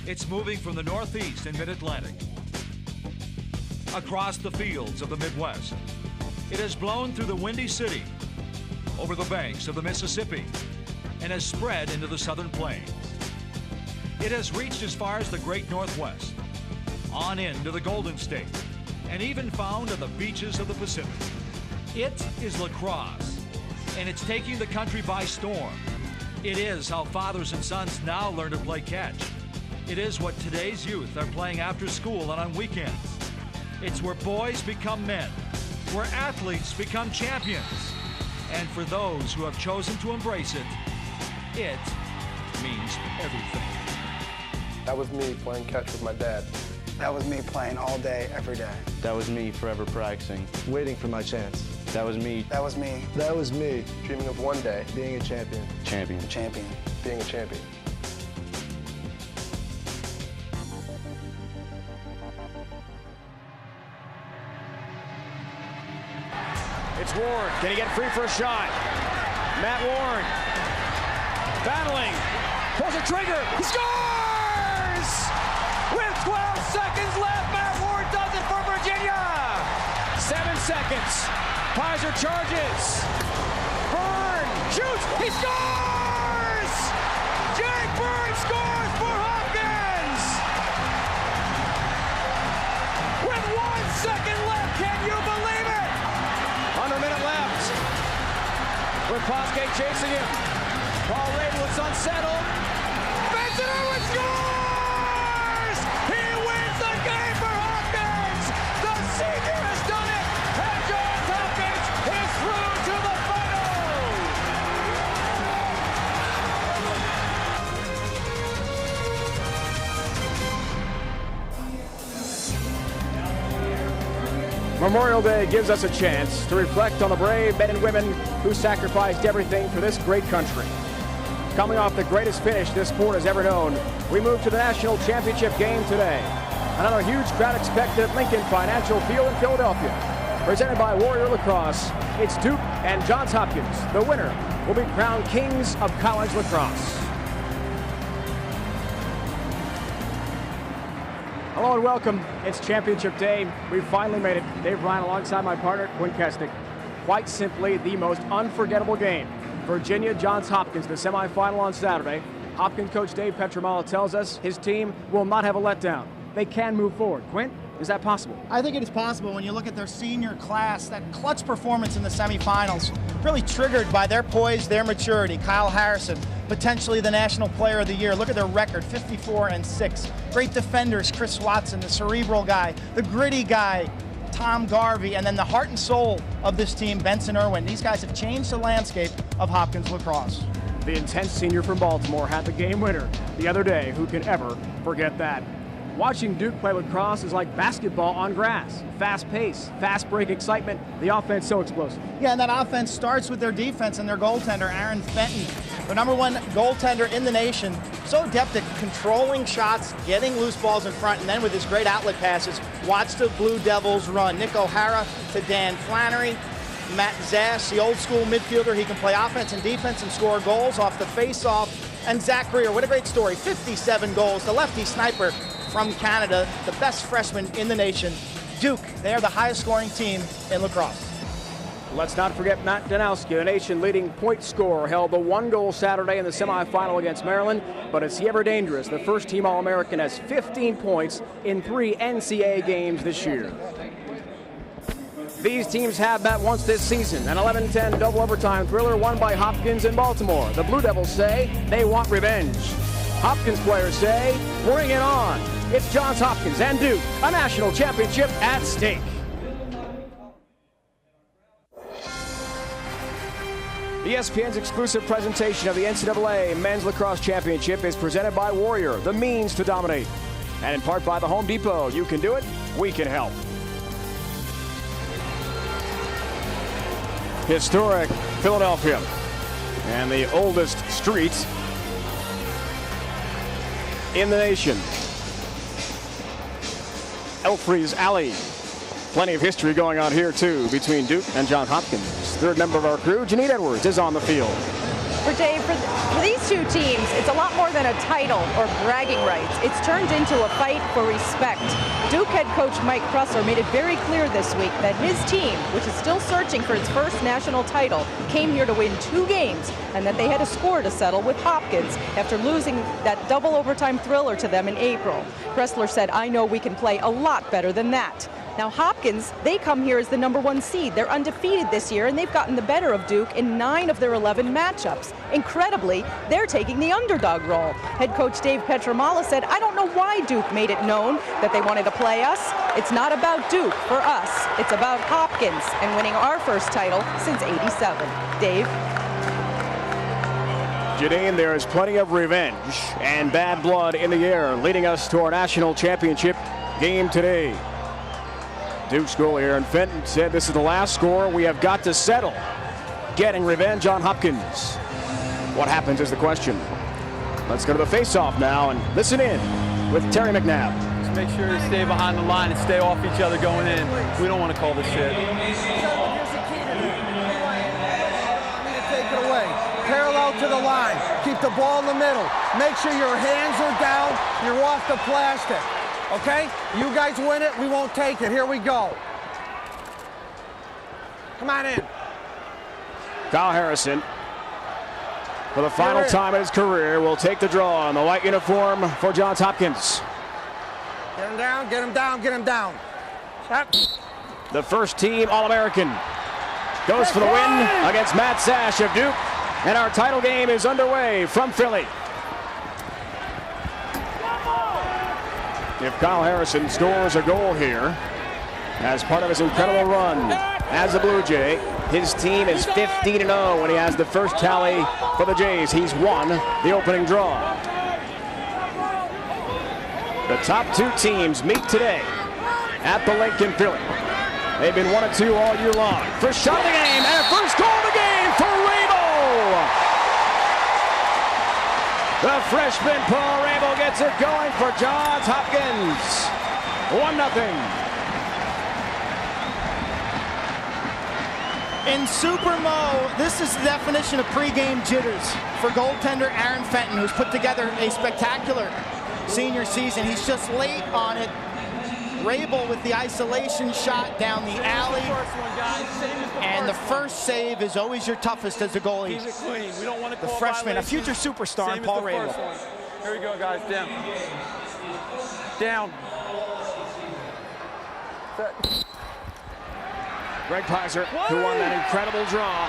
It's moving from the Northeast and Mid-Atlantic across the fields of the Midwest. It has blown through the Windy City, over the banks of the Mississippi, and has spread into the Southern Plains. It has reached as far as the Great Northwest, on into the Golden State, and even found on the beaches of the Pacific. It is lacrosse, and it's taking the country by storm. It is how fathers and sons now learn to play catch. It is what today's youth are playing after school and on weekends. It's where boys become men, where athletes become champions. And for those who have chosen to embrace it, it means everything. That was me playing catch with my dad. That was me playing all day, every day. That was me forever practicing, waiting for my chance. That was me. That was me. That was me. Dreaming of one day being a champion. Champion. Champion. Being a champion. It's Ward. Can he get free for a shot? Matt Warren battling. Pulls a trigger. He scores! With 12 seconds left, Matt Ward does it for Virginia. 7 seconds. Pizer charges. Byrne shoots. He scores! Jake Byrne scores for Hopkins! With 1 second left, can you believe it? Under a minute left. With Poskett chasing him. Paul Rablett's unsettled. Benson Irwin scores! He wins the game for Hopkins! The senior has done it! And Johns Hopkins is through to the final! Memorial Day gives us a chance to reflect on the brave men and women who sacrificed everything for this great country. Coming off the greatest finish this sport has ever known, we move to the national championship game today. Another huge crowd expected at Lincoln Financial Field in Philadelphia. Presented by Warrior Lacrosse, it's Duke and Johns Hopkins. The winner will be crowned kings of college lacrosse. Hello and welcome. It's championship day. We've finally made it. Dave Ryan alongside my partner, Quinn Kesnick. Quite simply the most unforgettable game. Virginia Johns Hopkins, the semifinal on Saturday. Hopkins coach Dave Petramala tells us his team will not have a letdown. They can move forward. Quinn, is that possible? I think it is possible when you look at their senior class. That clutch performance in the semifinals really triggered by their poise, their maturity. Kyle Harrison, potentially the National Player of the Year. Look at their record, 54-6. Great defenders, Chris Watson, the cerebral guy, the gritty guy, Tom Garvey, and then the heart and soul of this team, Benson Irwin. These guys have changed the landscape of Hopkins lacrosse. The intense senior from Baltimore had the game winner the other day. Who can ever forget that? Watching Duke play lacrosse is like basketball on grass. Fast pace, fast break excitement, the offense so explosive. Yeah, and that offense starts with their defense and their goaltender, Aaron Fenton, the #1 goaltender in the nation. So adept at controlling shots, getting loose balls in front, and then with his great outlet passes, watch the Blue Devils run. Nick O'Hara to Dan Flannery. Matt Zash, the old school midfielder, he can play offense and defense and score goals off the face-off. And Zach Greer, what a great story, 57 goals, the lefty sniper from Canada, the best freshman in the nation. Duke, they are the highest scoring team in lacrosse. Let's not forget Matt Danowski, the nation-leading point scorer, held the 1-goal Saturday in the semifinal against Maryland. But is he ever dangerous? The first-team All-American has 15 points in 3 NCAA games this year. These teams have met once this season, an 11-10 double overtime thriller won by Hopkins in Baltimore. The Blue Devils say they want revenge. Hopkins players say, bring it on. It's Johns Hopkins and Duke, a national championship at stake. ESPN's exclusive presentation of the NCAA Men's Lacrosse Championship is presented by Warrior, the means to dominate. And in part by the Home Depot. You can do it, we can help. Historic Philadelphia and the oldest street in the nation. Elfrey's Alley. Plenty of history going on here, too, between Duke and Johns Hopkins. Third member of our crew, Janine Edwards, is on the field. For Dave, for these two teams, it's a lot more than a title or bragging rights. It's turned into a fight for respect. Duke head coach Mike Pressler made it very clear this week that his team, which is still searching for its first national title, came here to win 2 games and that they had a score to settle with Hopkins after losing that double overtime thriller to them in April. Pressler said, "I know we can play a lot better than that." Now Hopkins, they come here as the #1 seed. They're undefeated this year, and they've gotten the better of Duke in 9 of their 11 matchups. Incredibly, they're taking the underdog role. Head coach Dave Petramala said, "I don't know why Duke made it known that they wanted to play us. It's not about Duke for us. It's about Hopkins and winning our first title since '87. Dave? Janine, there is plenty of revenge and bad blood in the air, leading us to our national championship game today. Duke's goalie Aaron Fenton said this is the last score we have got to settle. Getting revenge on Hopkins. What happens is the question. Let's go to the face-off now and listen in with Terry McNabb. Just make sure you stay behind the line and stay off each other going in. We don't want to call this shit. Take it away. Parallel to the line. Keep the ball in the middle. Make sure your hands are down. You're off the plastic. Okay? You guys win it. We won't take it. Here we go. Come on in. Kyle Harrison, for the final time in his career, will take the draw in the white uniform for Johns Hopkins. Get him down, get him down, get him down. Shot. The first team All-American goes for the win against Matt Sash of Duke. And our title game is underway from Philly. If Kyle Harrison scores a goal here as part of his incredible run as a Blue Jay, his team is 15-0 when he has the first tally for the Jays. He's won the opening draw. The top 2 teams meet today at the link in Philly. They've been 1-2 all year long. First shot of the game and a first goal of the game for Rabel. The freshman Paul Rabel gets it going for Johns Hopkins. 1-0. In Super Mo, this is the definition of pregame jitters for goaltender Aaron Fenton, who's put together a spectacular senior season. He's just late on it. Rabel with the isolation shot down the alley. And the first save is always your toughest as a goalie. Keep it clean. We don't want to The call freshman, a violations. future superstar, Same Paul as the Rabel. first one. Here we go, guys. Down. Down. Greg Pizer, who won that incredible draw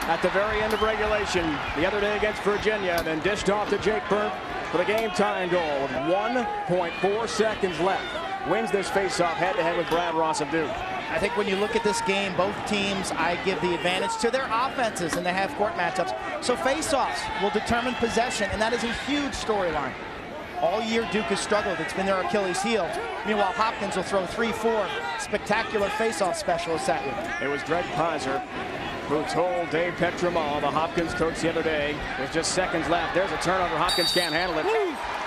at the very end of regulation the other day against Virginia, then dished off to Jake Burke for the game-tying goal with 1.4 seconds left. Wins this face-off head-to-head with Brad Ross of Duke. I think when you look at this game, both teams, I give the advantage to their offenses in the half-court matchups. So face-offs will determine possession, and that is a huge storyline. All year, Duke has struggled. It's been their Achilles heel. Meanwhile, Hopkins will throw 3-4 spectacular face-off specialists at you. It was Greg Pizer who told Dave Petramala, the Hopkins coach, the other day, with just seconds left. There's a turnover. Hopkins can't handle it.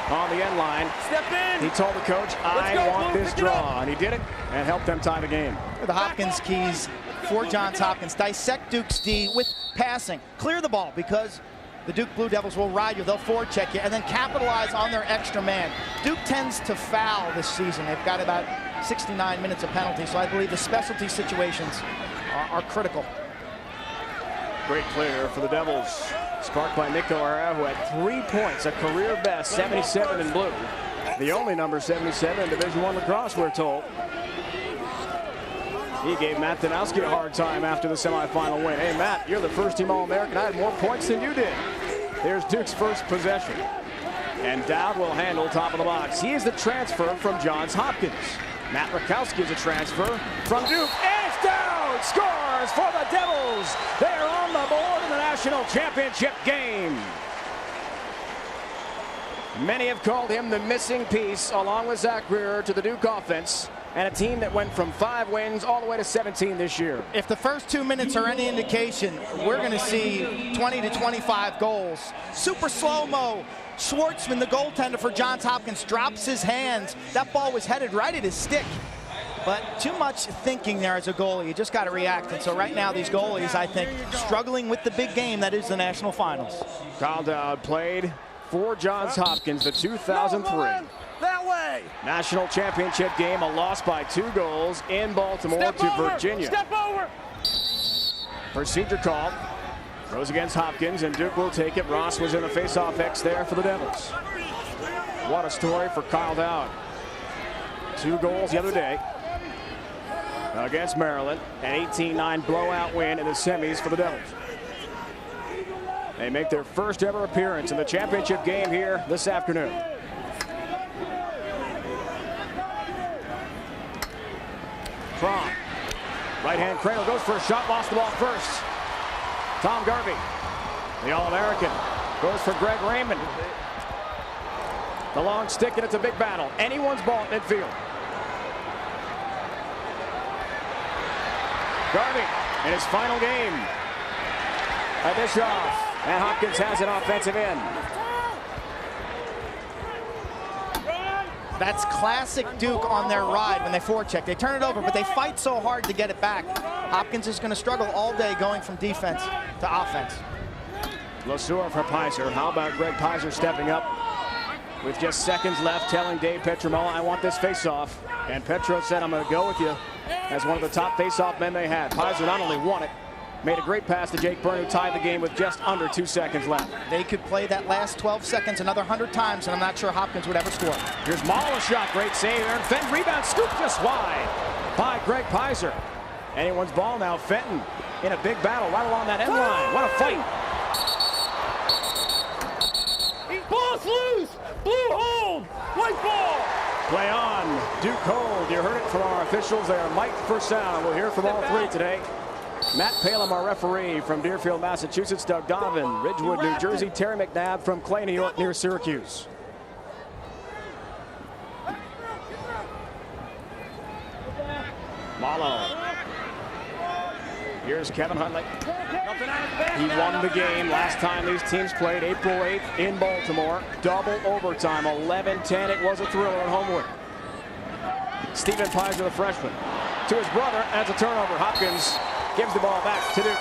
On the end line. Step in. He told the coach, I want this draw. And he did it and helped them tie the game. The Hopkins keys for Johns Hopkins. Dissect Duke's D with passing. Clear the ball because the Duke Blue Devils will ride you. They'll forward check you and then capitalize on their extra man. Duke tends to foul this season. They've got about 69 minutes of penalty, so I believe the specialty situations are critical. Great clear for the Devils. Sparked by Nick O'Hara, who had 3 points, a career best, 77 in blue. The only number 77 in Division I lacrosse, we're told. He gave Matt Danowski a hard time after the semifinal win. Hey, Matt, you're the first team All-American. I had more points than you did. There's Duke's first possession. And Dowd will handle top of the box. He is the transfer from Johns Hopkins. Matt Rakowski is a transfer from Duke. And it's Dowd scores for the Devils. They are on the board in the national championship game. Many have called him the missing piece, along with Zach Greer, to the Duke offense, and a team that went from 5 wins all the way to 17 this year. If the first 2 minutes are any indication, we're going to see 20 to 25 goals. Super slow-mo. Schwartzman, the goaltender for Johns Hopkins, drops his hands. That ball was headed right at his stick. But too much thinking there as a goalie. You just got to react. And so right now, these goalies, I think, struggling with the big game that is the national finals. Kyle Dowd played for Johns Hopkins, the 2003 That way. national championship game, a loss by 2 goals in Baltimore to Virginia. Step over. Procedure call. Goes against Hopkins, and Duke will take it. Ross was in the face-off X there for the Devils. What a story for Kyle Dowd. 2 goals the other day against Maryland. An 18-9 blowout win in the semis for the Devils. They make their first ever appearance in the championship game here this afternoon. Cron. Right-hand cradle, goes for a shot, lost the ball first. Tom Garvey, the All-American, goes for Greg Raymond. The long stick, and it's a big battle. Anyone's ball at midfield. Garvey in his final game. A dish off, and Hopkins has an offensive end. That's classic Duke on their ride when they forecheck. They turn it over, but they fight so hard to get it back. Hopkins is going to struggle all day going from defense to offense. Lesueur for Pizer. How about Greg Pizer stepping up with just seconds left, telling Dave Petromola, I want this face-off. And Petro said, I'm going to go with you as one of the top face-off men they had. Pizer not only won it, made a great pass to Jake Byrne, who tied the game with just under 2 seconds left. They could play that last 12 seconds another 100 times, and I'm not sure Hopkins would ever score. Here's Mahler shot, great save. Aaron Fenton rebound, scoop just wide by Greg Pizer. Anyone's ball now. Fenton in a big battle right along that end line. What a fight. Ball's loose. Blue hold. White ball. Play on. Duke hold. You heard it from our officials. They are mic'd for sound. We'll hear from all 3 today. Matt Palem, our referee from Deerfield, Massachusetts. Doug Donovan, Ridgewood, New Jersey. Terry McNabb from Clay, New York, near Syracuse. Malo. Here's Kevin Huntley. He won the game last time these teams played, April 8th in Baltimore. Double overtime, 11-10. It was a thriller at Homewood. Stephen Pizer, the freshman, to his brother. That's a turnover. Hopkins gives the ball back to Duke.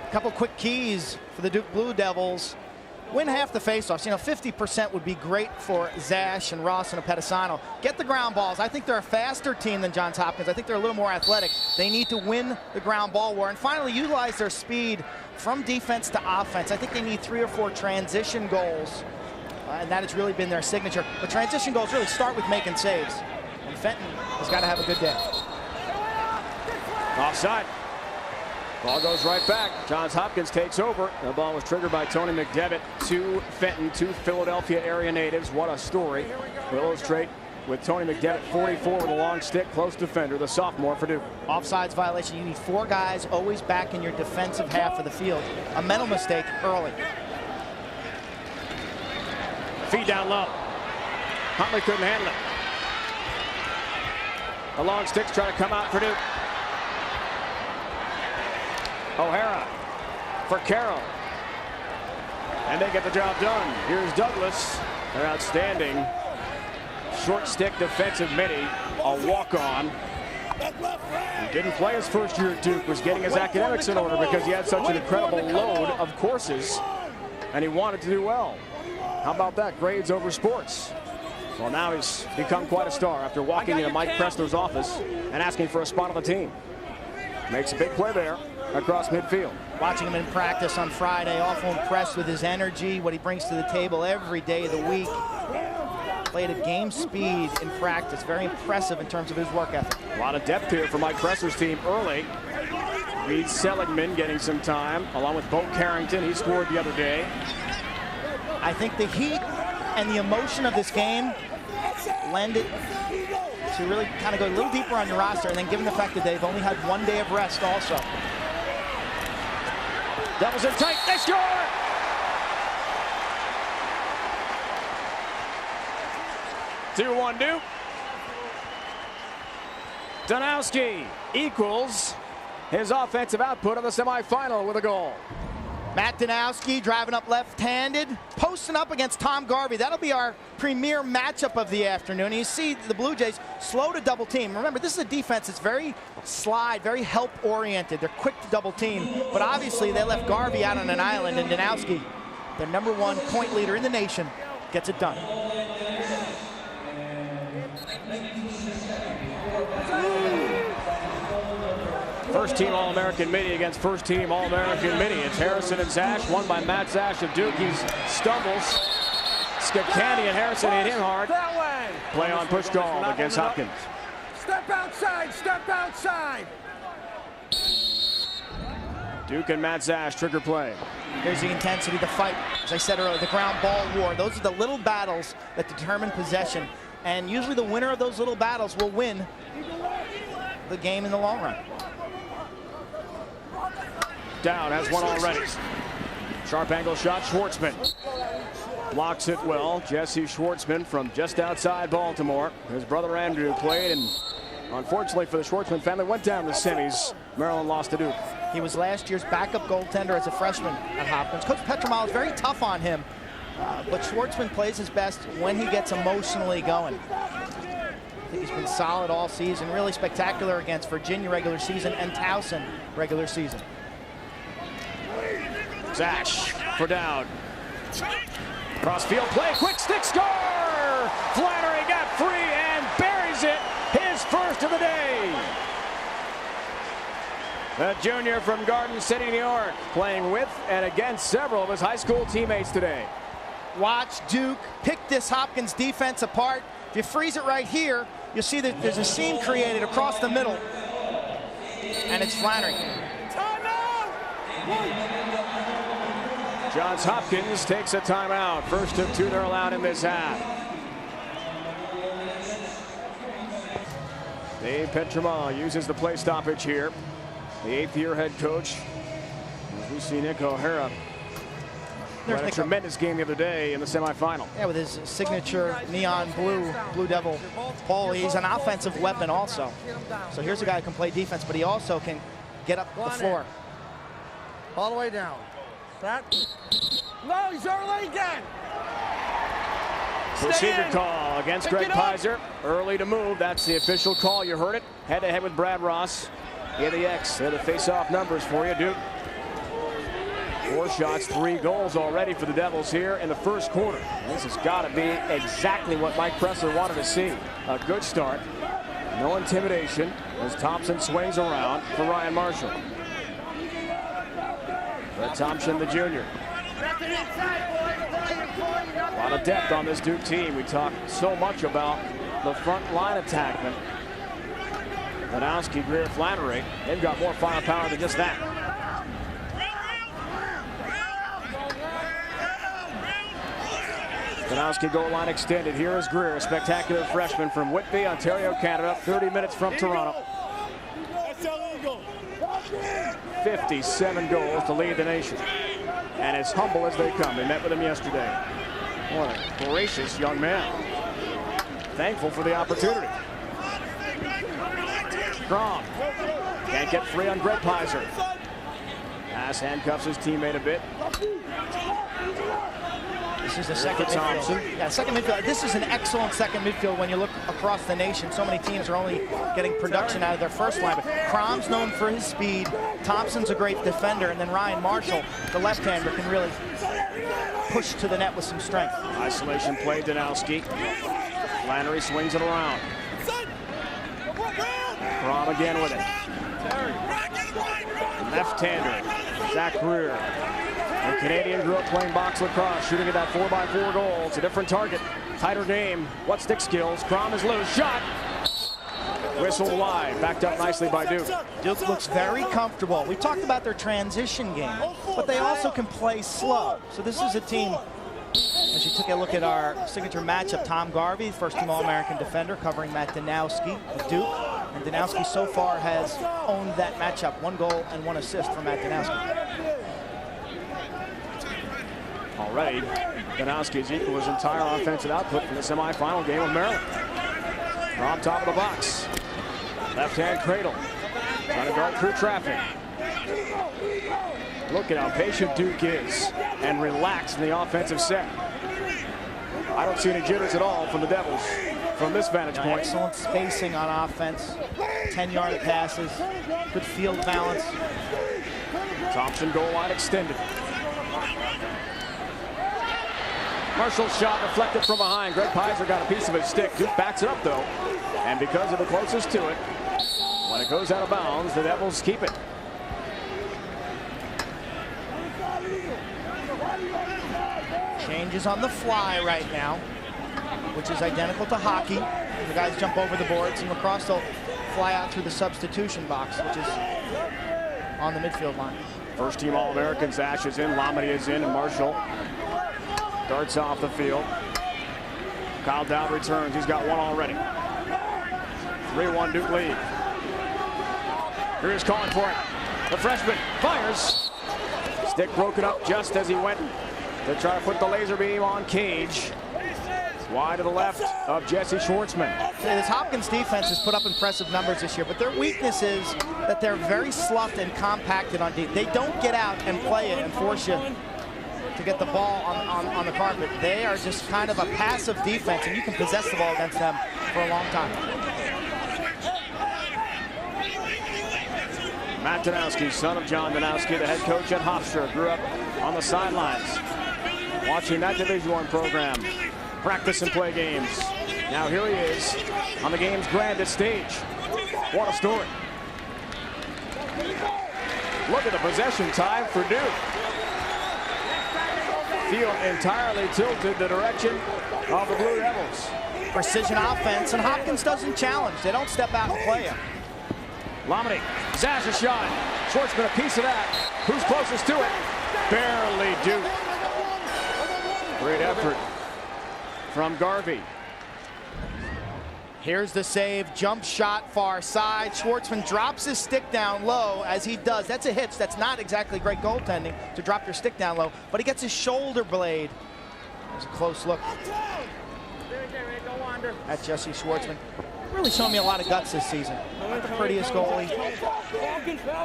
A couple quick keys for the Duke Blue Devils. Win half the faceoffs. 50% would be great for Zash and Ross and Apetesano. Get the ground balls. I think they're a faster team than Johns Hopkins. I think they're a little more athletic. They need to win the ground ball war and finally utilize their speed from defense to offense. I think they need 3 or 4 transition goals, and that has really been their signature. But transition goals really start with making saves, and Fenton has got to have a good day. Offside. Ball goes right back. Johns Hopkins takes over. The ball was triggered by Tony McDevitt to Fenton, 2 Philadelphia area natives. What a story. We'll illustrate with Tony McDevitt, 44 with a long stick, close defender, the sophomore for Duke. Offsides violation. You need 4 guys always back in your defensive half of the field. A mental mistake early. Feed down low. Huntley couldn't handle it. The long sticks try to come out for Duke. O'Hara for Carroll. And they get the job done. Here's Douglas. They're outstanding. Short stick defensive midi. A walk-on. He didn't play his first year at Duke. Was getting his academics in order because he had such an incredible load of courses. And he wanted to do well. How about that? Grades over sports. Well, now he's become quite a star after walking into Mike Pressler's office and asking for a spot on the team. Makes a big play there across midfield. Watching him in practice on Friday, awful impressed with his energy, what he brings to the table every day of the week. Played at game speed in practice. Very impressive in terms of his work ethic. A lot of depth here for Mike Pressler's team early. Reed Seligman getting some time, along with Bo Carrington. He scored the other day. I think the heat and the emotion of this game lend it to really kind of go a little deeper on your roster, and then given the fact that they've only had 1 day of rest also. Devils in tight, they score! Two-1 Duke. Donowski equals his offensive output of the semifinal with a goal. Matt Danowski driving up left-handed, posting up against Tom Garvey. That'll be our premier matchup of the afternoon. And you see the Blue Jays slow to double team. Remember, this is a defense that's very slide, very help-oriented. They're quick to double team, but obviously they left Garvey out on an island, and Danowski, their #1 point leader in the nation, gets it done. First team All-American Mini against first team All-American Mini. It's Harrison and Zash, won by Matt Zash of Duke. He stumbles. Skipcandy and Harrison hit him hard. That way. Play on push call against Hopkins. Step outside, step outside. Duke and Matt Zash trigger play. Here's the intensity, the fight. As I said earlier, the ground ball war. Those are the little battles that determine possession. And usually the winner of those little battles will win the game in the long run. Down, has one already. Sharp angle shot, Schwartzman. Blocks it well. Jesse Schwartzman from just outside Baltimore. His brother Andrew played, and unfortunately for the Schwartzman family, went down the semis. Maryland lost to Duke. He was last year's backup goaltender as a freshman at Hopkins. Coach Petromal is very tough on him, but Schwartzman plays his best when he gets emotionally going. I think he's been solid all season, really spectacular against Virginia regular season and Towson regular season. Zash for down. Cross field play, quick stick score! Flannery got free and buries it, his first of the day. The junior from Garden City, New York, playing with and against several of his high school teammates today. Watch Duke pick this Hopkins defense apart. If you freeze it right here, you'll see that there's a seam created across the middle, and it's Flannery. Johns Hopkins takes a timeout. First of two they're allowed in this half. Dave Petromal uses the play stoppage here. The 8th-year head coach. As we see Nick O'Hara had a tremendous game the other day in the semifinal. Yeah, with his signature neon Blue Devil pole. He's an offensive weapon also. So here's a guy who can play defense, but he also can get up the floor. All the way down. That. No, he's early again. Procedure call against Greg Pizer. Early to move. That's the official call. You heard it. Head-to-head with Brad Ross. Yeah, the X. They're the face-off numbers for you, Duke. 4 shots, 3 goals already for the Devils here in the first quarter. This has got to be exactly what Mike Pressler wanted to see. A good start. No intimidation as Thompson swings around for Ryan Marshall. Brett Thompson, the junior. A lot of depth on this Duke team. We talk so much about the front line attackmen. Danowski, Greer, Flannery. They've got more firepower than just that. Danowski goal line extended. Here is Greer, a spectacular freshman from Whitby, Ontario, Canada, 30 minutes from Toronto. 57 goals to lead the nation. And as humble as they come. They met with him yesterday. What a gracious young man. Thankful for the opportunity. Crom can't get free on Greg Pizer. Pass handcuffs his teammate a bit. This is the second midfield. Yeah, second midfield. This is an excellent second midfield when you look across the nation. So many teams are only getting production out of their first line. But Crom's known for his speed. Thompson's a great defender. And then Ryan Marshall, the left-hander, can really push to the net with some strength. Isolation play, Danowski. Flannery swings it around. Crom again with it. Left-hander, Zach Greer. The Canadian grew up playing box lacrosse, shooting at that 4x4 goal. It's a different target, tighter game. What stick skills? Crom is loose. Shot. Whistled wide. Backed up nicely by Duke. Duke looks very comfortable. We talked about their transition game, but they also can play slow. So this is a team, as you took a look at our signature matchup, Tom Garvey, first-team All-American defender, covering Matt Danowski of Duke. And Danowski so far has owned that matchup. 1 goal and 1 assist for Matt Danowski. Already, Danowski's equal his entire offensive output from the semifinal game of Maryland. From top of the box. Left-hand cradle. Trying to guard through traffic. Look at how patient Duke is and relaxed in the offensive set. I don't see any jitters at all from the Devils from this vantage point. Excellent spacing on offense. 10-yard passes. Good field balance. Thompson goal line extended. Marshall's shot deflected from behind. Greg Pizer got a piece of his stick. Duke backs it up, though. And because of the closest to it, when it goes out of bounds, the Devils keep it. Changes on the fly right now, which is identical to hockey. The guys jump over the boards, and lacrosse they'll fly out through the substitution box, which is on the midfield line. First team All-American. Zash is in, Lamedy is in, and Marshall darts off the field. Kyle Dowd returns. He's got one already. 3-1 Duke lead. Here's calling for it. The freshman fires. Stick broken up just as he went to try to put the laser beam on Cage. Wide to the left of Jesse Schwartzman. This Hopkins defense has put up impressive numbers this year, but their weakness is that they're very sloughed and compacted on deep. They don't get out and play it and force you to get the ball on the carpet. They are just kind of a passive defense, and you can possess the ball against them for a long time. Matt Danowski, son of John Danowski, the head coach at Hofstra, grew up on the sidelines watching that Division I program practice and play games. Now here he is on the game's grandest stage. What a story. Look at the possession time for Duke. Field entirely tilted the direction of the Blue Devils. Precision offense, and Hopkins doesn't challenge. They don't step out and play it. Lamedy, Zash a shot. Schwartzman a piece of that. Who's closest to it? Barely Duke. Great effort from Garvey. Here's the save, jump shot far side. Schwartzman drops his stick down low as he does. That's a hitch. That's not exactly great goaltending to drop your stick down low, but he gets his shoulder blade. There's a close look at Jesse Schwartzman. Really showing me a lot of guts this season. Not the prettiest goalie.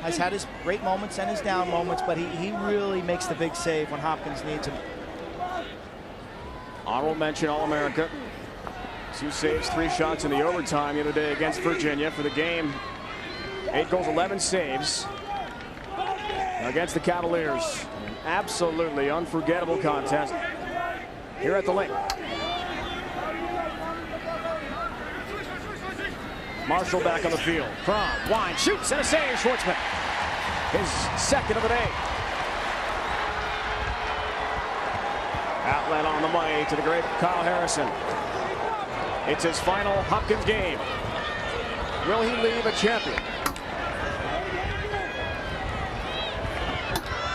Has had his great moments and his down moments, but he really makes the big save when Hopkins needs him. Honorable mention All-America. 2 saves, 3 shots in the overtime the other day against Virginia for the game. 8 goals, 11 saves against the Cavaliers. An absolutely unforgettable contest here at the link. Marshall back on the field. Crom, Wine, shoots, and a save. Schwartzman, his second of the day. Outlet on the money to the great Kyle Harrison. It's his final Hopkins game. Will he leave a champion?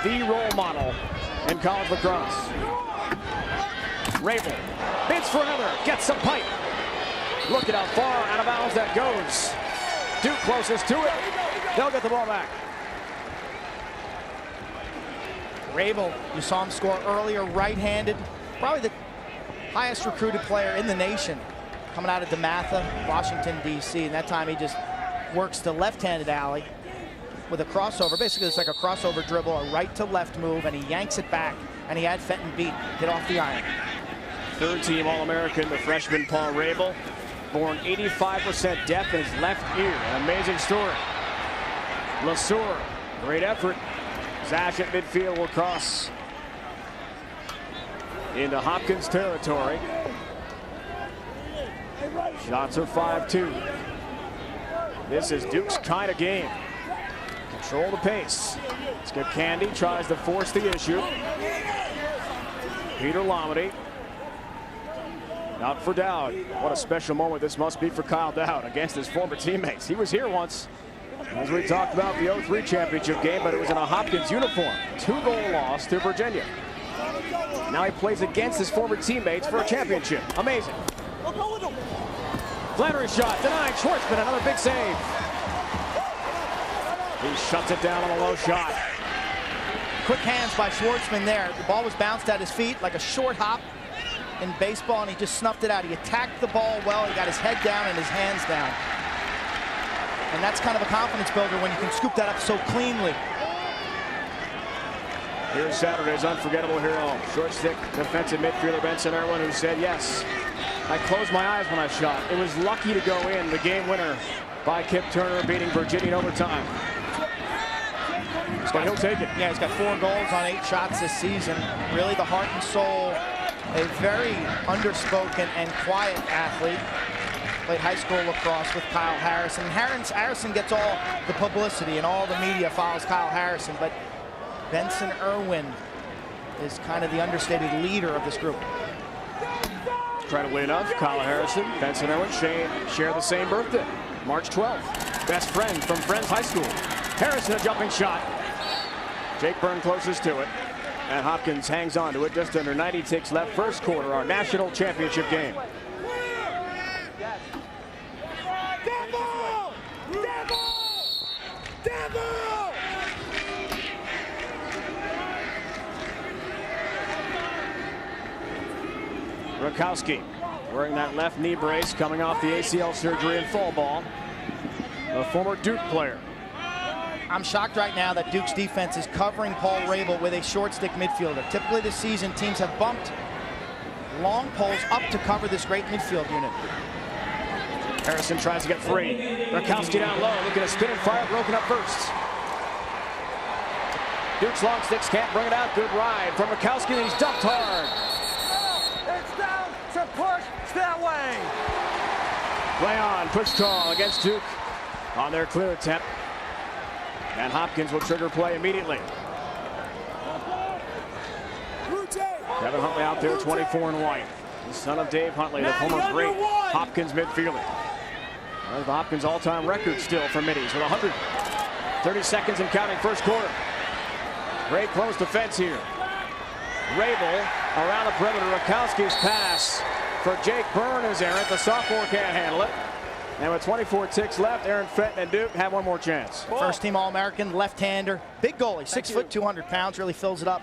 The role model in college lacrosse. Rabel bids for another, gets some pipe. Look at how far out of bounds that goes. Duke closest to it. They'll get the ball back. Rabel, you saw him score earlier, right-handed. Probably the highest recruited player in the nation. Coming out of DeMatha, Washington, D.C. And that time he just works the left-handed alley with a crossover. Basically, it's like a crossover dribble, a right-to-left move, and he yanks it back. And he had Fenton beat, hit off the iron. Third-team All-American, the freshman Paul Rabel. Born 85% deaf in his left ear. An amazing story. LeSueur, great effort. Zash at midfield will cross into Hopkins territory. Shots are 5-2. This is Duke's kind of game. Control the pace. Skip Candy tries to force the issue. Peter Lamedy. Out for Dowd. What a special moment this must be for Kyle Dowd against his former teammates. He was here once, as we talked about the 03 championship game, but it was in a Hopkins uniform. 2-goal loss to Virginia. Now he plays against his former teammates for a championship. Amazing. Flannery shot denied. Schwartzman, another big save. He shuts it down on a low shot. Quick hands by Schwartzman there. The ball was bounced at his feet like a short hop in baseball, and he just snuffed it out. He attacked the ball well. He got his head down and his hands down. And that's kind of a confidence builder when you can scoop that up so cleanly. Here's Saturday's unforgettable hero, short stick defensive midfielder Benson Irwin, who said, yes, I closed my eyes when I shot. It was lucky to go in. The game winner by Kip Turner, beating Virginia in overtime. But he'll take it. Yeah, he's got 4 goals on 8 shots this season. Really the heart and soul, a very underspoken and quiet athlete. Played high school lacrosse with Kyle Harrison. Harrison gets all the publicity and all the media follows Kyle Harrison, but Benson Irwin is kind of the understated leader of this group. Incredibly enough, Kyle Harrison, Benson Irwin share the same birthday, March 12th. Best friend from Friends High School. Harrison, a jumping shot. Jake Byrne closest to it, and Hopkins hangs on to it. Just under 90 ticks left, first quarter, our national championship game. Rakowski wearing that left knee brace, coming off the ACL surgery in fall ball. A former Duke player. I'm shocked right now that Duke's defense is covering Paul Rabel with a short stick midfielder. Typically this season, teams have bumped long poles up to cover this great midfield unit. Harrison tries to get free. Rakowski down low, looking to spin and fire, broken up first. Duke's long sticks can't bring it out. Good ride from Rakowski, and he's dumped hard. It's down to push that way. Play on, push call against Duke on their clear attempt. And Hopkins will trigger play immediately. Kevin Huntley out there, 24 in white. The son of Dave Huntley, the former great Hopkins midfielder. There's the Hopkins all-time record still for middies with 130 seconds and counting first quarter. Great close defense here. Rabel around the perimeter. Rakowski's pass for Jake Byrne is errant. The sophomore can't handle it. And with 24 ticks left, Aaron Fenton and Duke have one more chance. First team All-American, left-hander, big goalie, 6 foot, 200 pounds, really fills it up.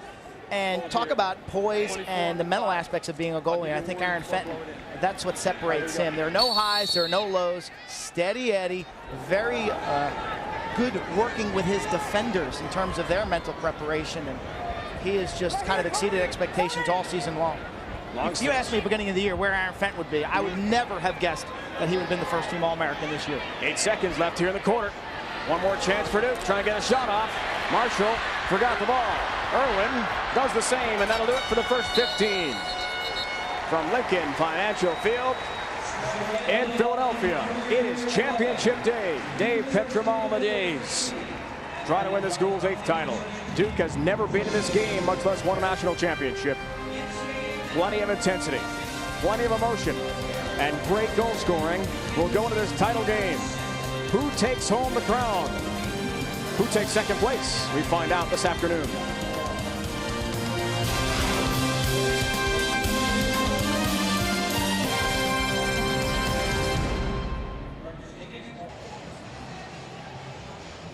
And talk about poise and the mental aspects of being a goalie. I think Aaron Fenton, that's what separates him. There are no highs, there are no lows. Steady Eddie, very good working with his defenders in terms of their mental preparation. And he has just kind of exceeded expectations all season long. If you asked me at the beginning of the year where Aaron Fenton would be, I would never have guessed that he would have been the first team All-American this year. 8 seconds left here in the quarter. One more chance for Duke, trying to get a shot off. Marshall forgot the ball. Irwin does the same, and that'll do it for the first 15. From Lincoln Financial Field in Philadelphia, it is championship day. Dave Petromal and the Days trying to win the school's 8th title. Duke has never been in this game, much less won a national championship. Plenty of intensity, plenty of emotion, and great goal scoring will go into this title game. Who takes home the crown? Who takes second place? We find out this afternoon.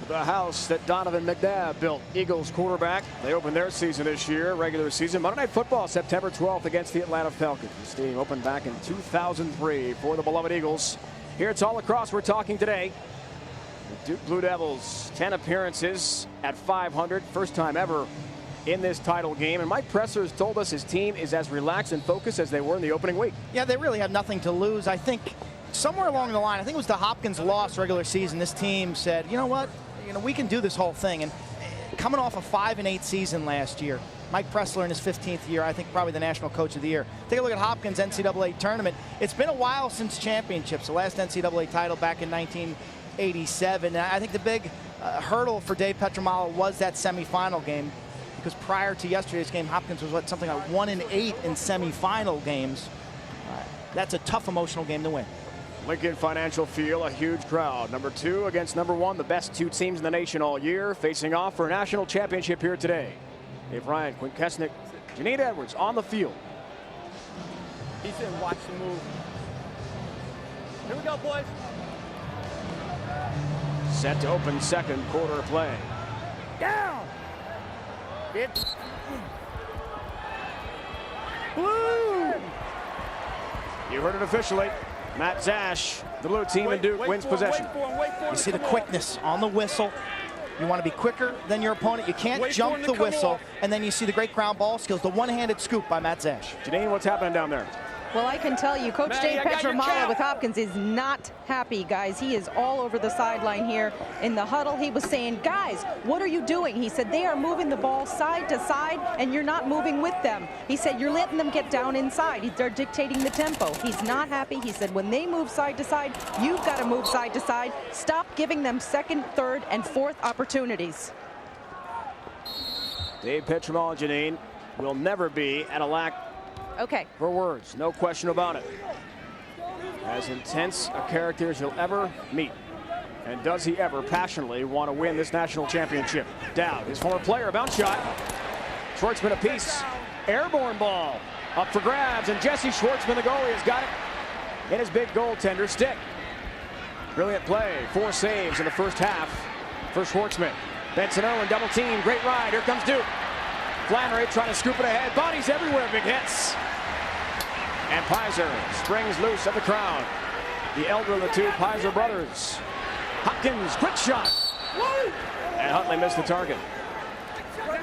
The house that Donovan McNabb built, Eagles quarterback. They opened their season this year, regular season. Monday Night Football, September 12th against the Atlanta Falcons. The stadium opened back in 2003 for the beloved Eagles. Here it's all lacrosse we're talking today. The Duke Blue Devils, 10 appearances at 500. First time ever in this title game. And Mike Presser has told us his team is as relaxed and focused as they were in the opening week. Yeah, they really have nothing to lose. I think somewhere along the line, I think it was the Hopkins loss regular season, this team said, you know what? We can do this whole thing. And coming off a 5-8 season last year, Mike Pressler in his 15th year, I think probably the National Coach of the Year. Take a look at Hopkins' NCAA tournament. It's been a while since championships. The last NCAA title back in 1987. And I think the big hurdle for Dave Petromal was that semifinal game, because prior to yesterday's game, Hopkins was something like 1-8 in semifinal games. That's a tough emotional game to win. Lincoln Financial Field, a huge crowd. Number 2 against number 1, the best 2 teams in the nation all year, facing off for a national championship here today. Dave Ryan, Quinn Kesnick, Janine Edwards on the field. He said, watch the move. Here we go, boys. Set to open second quarter play. Down. It's blue. You heard it officially. Matt Zash, the blue team in Duke, wins possession. You see the quickness on the whistle. You want to be quicker than your opponent. You can't jump the whistle. And then you see the great ground ball skills, the one-handed scoop by Matt Zash. Janine, what's happening down there? Well, I can tell you, Coach Dave Petramala with Hopkins is not happy, guys. He is all over the sideline here. In the huddle, he was saying, guys, what are you doing? He said, they are moving the ball side to side, and you're not moving with them. He said, you're letting them get down inside. They're dictating the tempo. He's not happy. He said, when they move side to side, you've got to move side to side. Stop giving them second, third, and fourth opportunities. Dave Petramala, Janine, will never be at a lack for words, no question about it. As intense a character as you'll ever meet. And does he ever passionately want to win this national championship? Dowd, his former player, bounce shot. Schwartzman apiece. Airborne ball up for grabs, and Jesse Schwartzman, the goalie, has got it in his big goaltender stick. Brilliant play, 4 saves in the first half for Schwartzman. Benson Owen double team, great ride, here comes Duke. Flannery trying to scoop it ahead, bodies everywhere, big hits. And Pizer springs loose of the crowd. The elder of the two Pizer brothers. Hopkins, quick shot. And Huntley missed the target.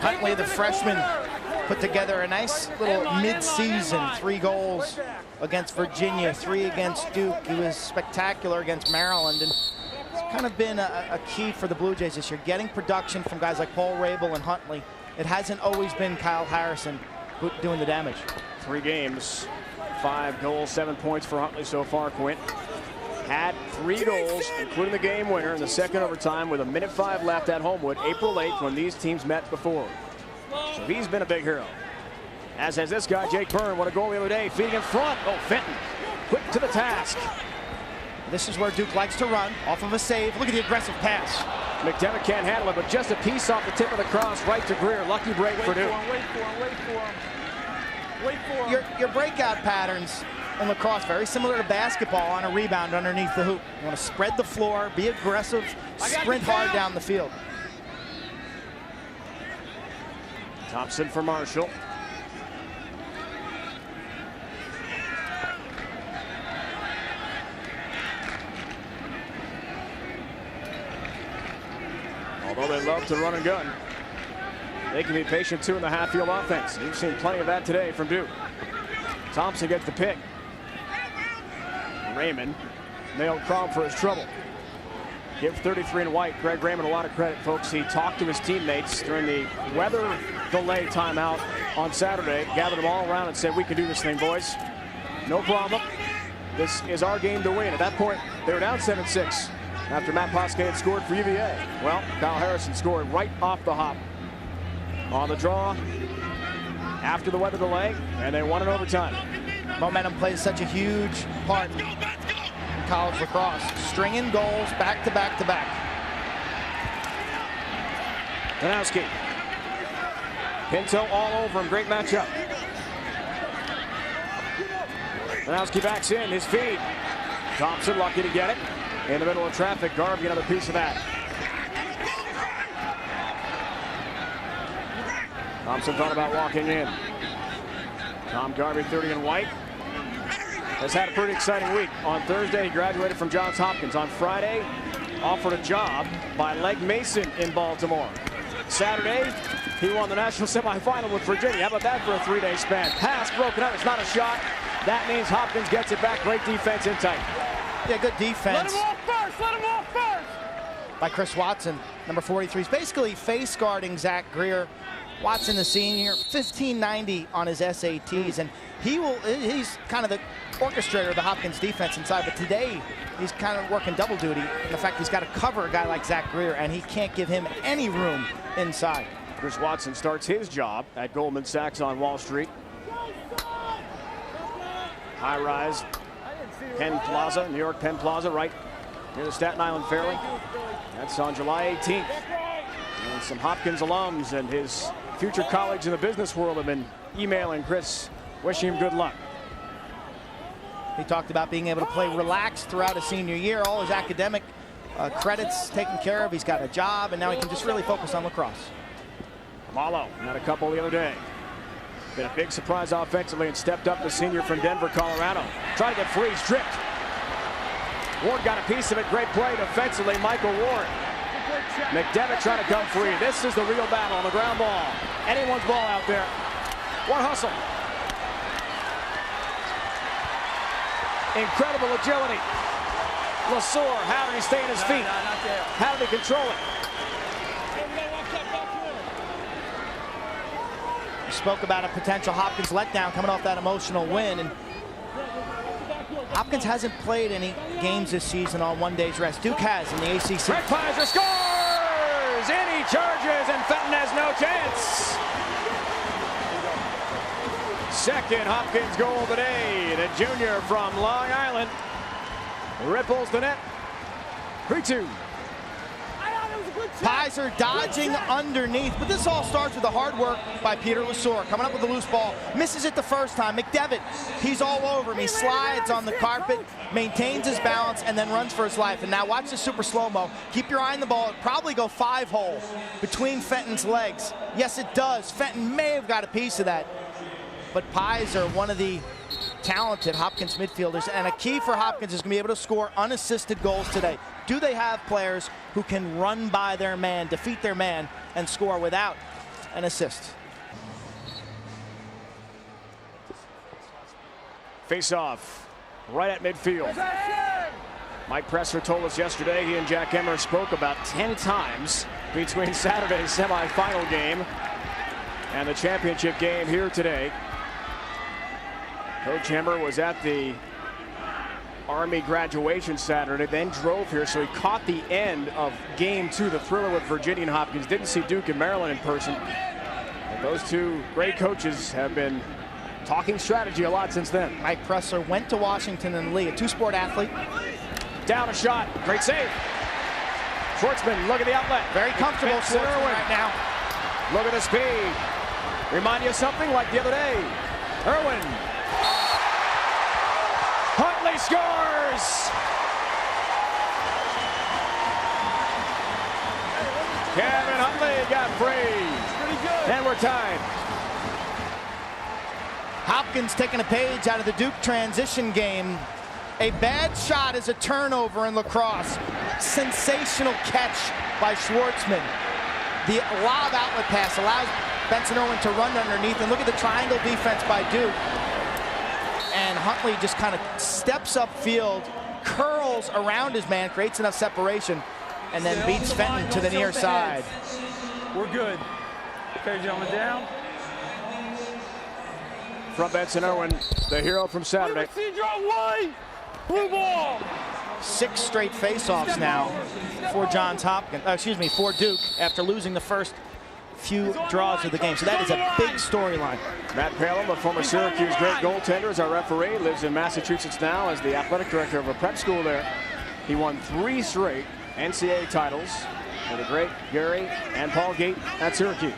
Huntley, the freshman, put together a nice little mid-season, 3 goals against Virginia, 3 against Duke. He was spectacular against Maryland, and it's kind of been a key for the Blue Jays this year, getting production from guys like Paul Rabel and Huntley. It hasn't always been Kyle Harrison doing the damage. 3 games, 5 goals, 7 points for Huntley so far, Quint. Had 3 goals, including the game winner in the second overtime with 1:05 left at Homewood, April 8th, when these teams met before. So he's been a big hero. As has this guy, Jake Byrne, won a goal the other day, feeding in front. Oh, Fenton, quick to the task. This is where Duke likes to run, off of a save. Look at the aggressive pass. McDevitt can't handle it, but just a piece off the tip of the cross, right to Greer. Lucky break for Duke. Wait for him. Your breakout patterns in lacrosse, very similar to basketball on a rebound underneath the hoop. You want to spread the floor, be aggressive, sprint hard down the field. Thompson for Marshall. Although they love to run and gun, they can be patient too in the half-field offense. You've seen plenty of that today from Duke. Thompson gets the pick. Raymond nailed Crom for his trouble. Give 33 and white Greg Raymond a lot of credit, folks. He talked to his teammates during the weather delay timeout on Saturday, gathered them all around and said, we can do this thing, boys. No problem. This is our game to win. At that point, they were down 7-6 after Matt Posca had scored for UVA. Well, Kyle Harrison scored right off the hop on the draw after the weather delay, and they won in overtime. Momentum plays such a huge part in college lacrosse. Stringing goals back to back to back. Danowski. Pinto all over him. Great matchup. Danowski backs in. His feed. Thompson lucky to get it. In the middle of traffic. Garvey another piece of that. Thompson thought about walking in. Tom Garvey, 30 and white, has had a pretty exciting week. On Thursday, he graduated from Johns Hopkins. On Friday, offered a job by Legg Mason in Baltimore. Saturday, he won the national semifinal with Virginia. How about that for a 3-day span? Pass broken up. It's not a shot. That means Hopkins gets it back. Great defense in tight. Yeah, good defense. Let him off first. Let him off first. By Chris Watson, number 43. He's basically face guarding Zach Greer. Watson, the senior, 1590 on his SATs, and he's kind of the orchestrator of the Hopkins defense inside, but today he's kind of working double duty in the fact he's got to cover a guy like Zach Greer, and he can't give him any room inside. Chris Watson starts his job at Goldman Sachs on Wall Street. High rise, Penn Plaza, New York Penn Plaza, right near the Staten Island Fairway. That's on July 18th. And some Hopkins alums and his future colleagues in the business world have been emailing Chris, wishing him good luck. He talked about being able to play relaxed throughout his senior year, all his academic credits taken care of. He's got a job, and now he can just really focus on lacrosse. Malo had a couple the other day. Been a big surprise offensively and stepped up the senior from Denver, Colorado. Trying to get free, stripped. Ward got a piece of it. Great play defensively, Michael Ward. McDevitt trying to come free. This is the real battle on the ground ball. Anyone's ball out there. One hustle. Incredible agility. LeSueur, how did he stay on his feet? How did he control it? We spoke about a potential Hopkins letdown coming off that emotional win, and Hopkins hasn't played any games this season on one day's rest. Duke has in the ACC. Greg Pfizer scores! In he charges, and Fenton has no chance. Second Hopkins goal of the day. The junior from Long Island ripples the net. 3-2. Pfizer dodging underneath, but this all starts with the hard work by Peter LeSueur. Coming up with the loose ball, misses it the first time. McDevitt, he's all over him. He slides on the carpet, maintains his balance, and then runs for his life. And now watch the super slow-mo. Keep your eye on the ball. It'll probably go 5-hole between Fenton's legs. Yes, it does. Fenton may have got a piece of that. But Pfizer, one of the talented Hopkins midfielders, and a key for Hopkins is going to be able to score unassisted goals today. Do they have players who can run by their man, defeat their man, and score without an assist? Face-off right at midfield. Mike Presser told us yesterday he and Jack Emmer spoke about 10 times between Saturday's semifinal game and the championship game here today. Coach Emmer was at the Army graduation Saturday, then drove here, so he caught the end of Game 2, the thriller with Virginia and Hopkins. Didn't see Duke and Maryland in person. But those two great coaches have been talking strategy a lot since then. Mike Presser went to Washington and Lee, a two-sport athlete. Down a shot, great save. Schwartzman, look at the outlet. Very comfortable Schwartzman right now. Look at the speed. Remind you of something like the other day. Irwin. Huntley scores! Kevin Huntley got free. And we're tied. Hopkins taking a page out of the Duke transition game. A bad shot is a turnover in lacrosse. Sensational catch by Schwartzman. The lob outlet pass allows Benson Irwin to run underneath, and look at the triangle defense by Duke. And Huntley just kind of steps upfield, curls around his man, creates enough separation, and then beats Fenton to the near side. We're good. Okay, gentlemen, down. From Benson Irwin, the hero from Saturday. Blue ball. 6 straight face-offs now for for Duke after losing the first few draws of the game. So that is a big storyline. Matt Palin, the former Syracuse great goaltender, is our referee. Lives in Massachusetts now as the athletic director of a prep school there. He won 3 straight NCAA titles for the great Gary and Paul Gate at Syracuse.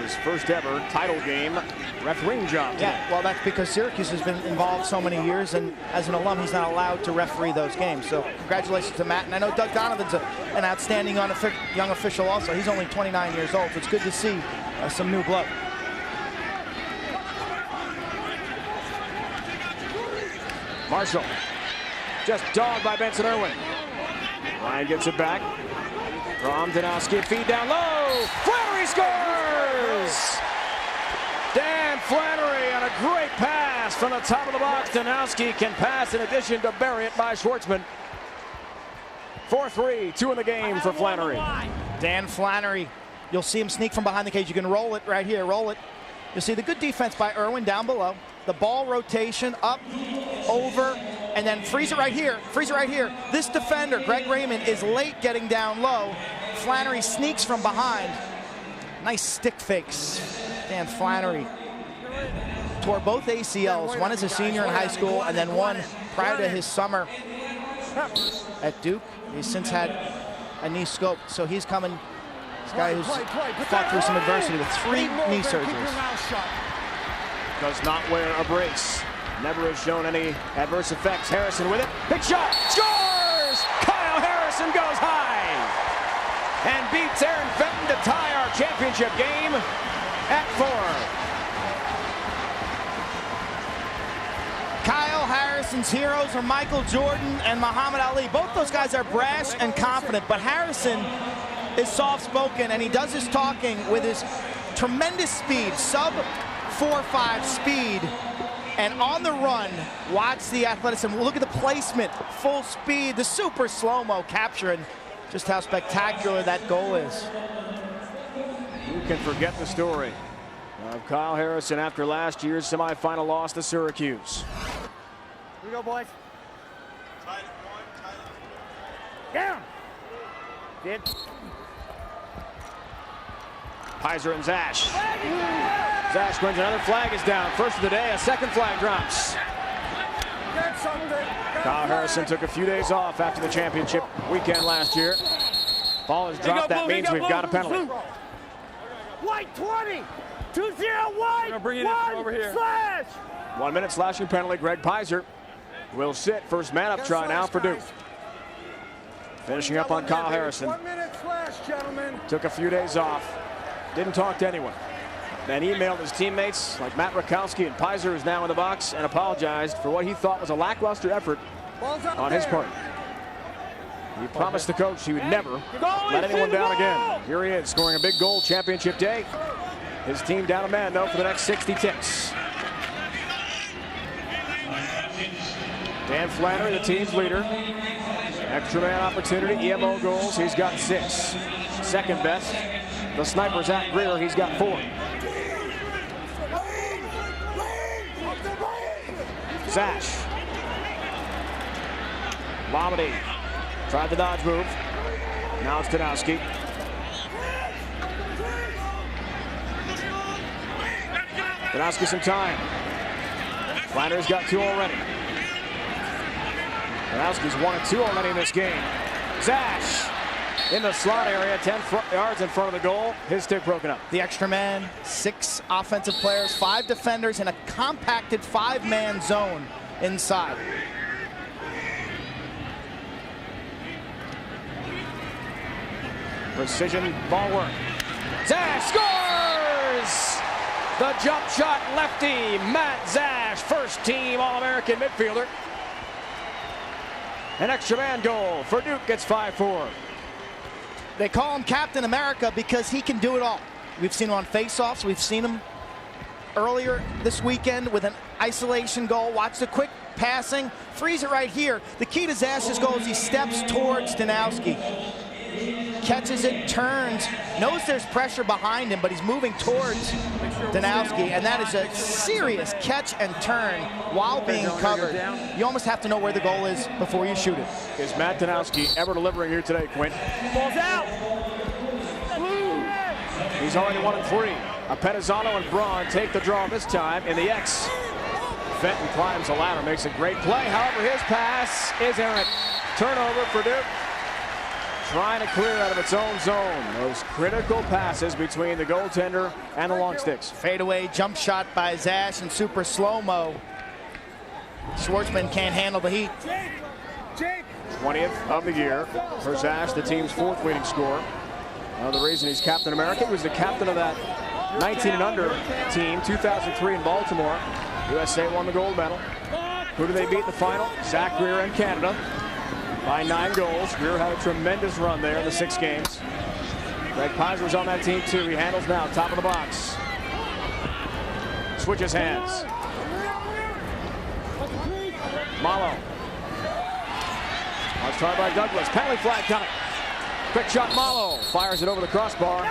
His first ever title game refereeing job today. Yeah, well, that's because Syracuse has been involved so many years, and as an alum, he's not allowed to referee those games. So congratulations to Matt. And I know Doug Donovan's an outstanding young official also. He's only 29 years old, so it's good to see some new blood. Marshall, just dogged by Benson Irwin. Ryan gets it back. From Danowski, feed down low. Flannery scores! Dan Flannery on a great pass from the top of the box. Danowski can pass in addition to bury it by Schwartzman. 4-3, 2 in the game for Flannery. Dan Flannery, you'll see him sneak from behind the cage. You can roll it right here, roll it. You'll see the good defense by Irwin down below. The ball rotation up, over, and then freeze it right here, freeze it right here. This defender, Greg Raymond, is late getting down low. Flannery sneaks from behind. Nice stick fakes. Dan Flannery tore both ACLs, one as a senior in high school and then one prior to his summer at Duke. He's since had a knee scope, so he's coming. This guy who's fought through some adversity with 3 knee surgeries. Does not wear a brace. Never has shown any adverse effects. Harrison with it. Big shot. Scores! Kyle Harrison goes high and beats Aaron Fenton to tie our championship game at 4. Kyle Harrison Harrison's heroes are Michael Jordan and Muhammad Ali. Both those guys are brash and confident, but Harrison is soft-spoken, and he does his talking with his tremendous speed, sub 4.5 speed, and on the run, watch the athleticism. Look at the placement, full speed, the super slow-mo capture, and just how spectacular that goal is. Who can forget the story of Kyle Harrison after last year's semifinal loss to Syracuse? Here we go, boys. Down. Did. Pizer and Zash. Zash wins, another flag is down. First of the day, a second flag drops. Kyle Harrison took a few days off after the championship weekend last year. Ball is dropped, that means we've got a penalty. White 20, 2-0 white, Bring it over here. Slash. 1 minute slashing penalty. Greg Pizer will sit. First man up try now for Duke. Finishing up on Kyle Harrison. 1 minute slash, gentlemen. Took a few days off. Didn't talk to anyone. Then emailed his teammates like Matt Rakowski, and Pizer is now in the box and apologized for what he thought was a lackluster effort on his part. He promised the coach he would never let anyone down again. Here he is scoring a big goal championship day. His team down a man though for the next 60 ticks. Dan Flannery, the team's leader. Extra man opportunity, EMO goals, he's got 6. Second best, the sniper Zach Greer, he's got 4. Zash. Lamedy tried the dodge move. Now it's Danowski. Danowski some time. Flannery's got 2 already. Danowski's 1 and 2 already in this game. Zash in the slot area, 10 yards in front of the goal. His stick broken up. The extra man, 6 offensive players, 5 defenders in a compacted 5-man zone inside. Precision ball work. Zash scores! The jump shot lefty, Matt Zash, first team All-American midfielder. An extra man goal for Duke, gets 5-4. They call him Captain America because he can do it all. We've seen him on faceoffs. We've seen him earlier this weekend with an isolation goal. Watch the quick passing. Freeze it right here. The key to Zash's goal is he steps towards Danowski. Catches it, turns, knows there's pressure behind him, but he's moving towards Danowski, and that is a serious catch and turn while being covered. You almost have to know where the goal is before you shoot it. Is Matt Danowski ever delivering here today, Quint? Ball's out. He's already 1 and 3. Apetizano and Braun take the draw this time in the X. Fenton climbs the ladder, makes a great play. However, his pass is errant. Turnover for Duke. Trying to clear out of its own zone. Those critical passes between the goaltender and the long sticks. Fadeaway jump shot by Zash and super slow-mo. Schwartzman can't handle the heat. 20th of the year for Zash, the team's 4th leading scorer. The reason he's Captain America, he was the captain of that 19 and under team, 2003 in Baltimore. USA won the gold medal. Who do they beat in the final? Zach Greer and Canada by 9 goals. Greer had a tremendous run there in the 6 games. Greg Pizer was on that team too. He handles now, top of the box. Switches hands. Malo. Let's try by Douglas. Penalty flag coming. Quick shot, Malo. Fires it over the crossbar.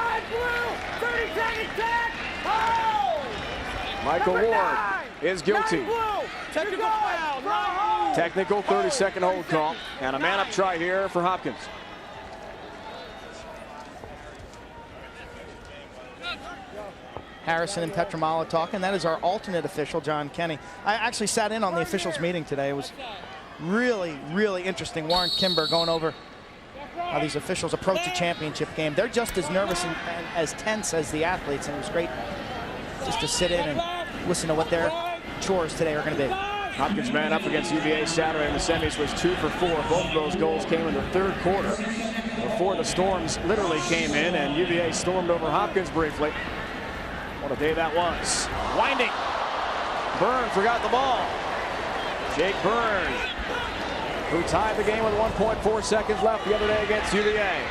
30 seconds back. Oh! Michael Ward is guilty. Technical foul. Technical 30-second hold call. And a man-up try here for Hopkins. Harrison and Petramala talking. That is our alternate official, John Kenny. I actually sat in on the officials meeting today. It was really, really interesting. Warren Kimber going over how these officials approach a championship game. They're just as nervous and as tense as the athletes, and it was great just to sit in and listen to what their chores today are going to be. Hopkins man up against UVA Saturday in the semis was 2 for 4. Both of those goals came in the 3rd quarter before the storms literally came in, and UVA stormed over Hopkins briefly. What a day that was. Winding. Byrne forgot the ball. Jake Byrne, who tied the game with 1.4 seconds left the other day against UVA.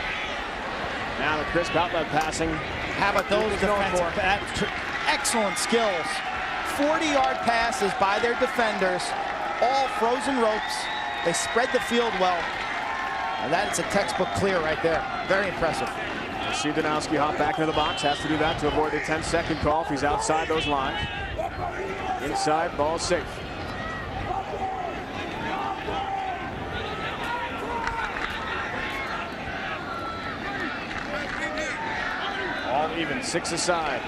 Now the crisp outlet passing. How about those defensive? Excellent skills. 40-yard passes by their defenders, all frozen ropes. They spread the field well. And that's a textbook clear right there. Very impressive. You see Danowski hop back into the box. Has to do that to avoid the 10-second call if he's outside those lines. Inside, ball safe. All even, 6 aside.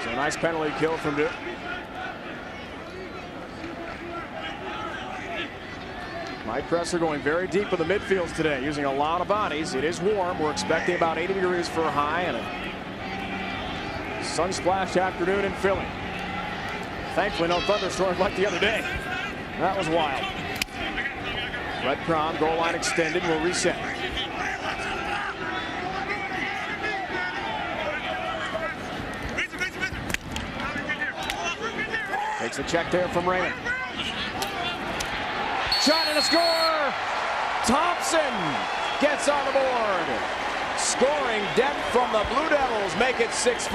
So a nice penalty kill from Duke. Mike Presser going very deep in the midfields today, using a lot of bodies. It is warm. We're expecting about 80 degrees for a high and a sun-splashed afternoon in Philly. Thankfully, no thunderstorms like the other day. That was wild. Red Crom, goal line extended, will reset. Takes a check there from Raymond. Shot and a score! Thompson gets on the board. Scoring depth from the Blue Devils, make it 6-4.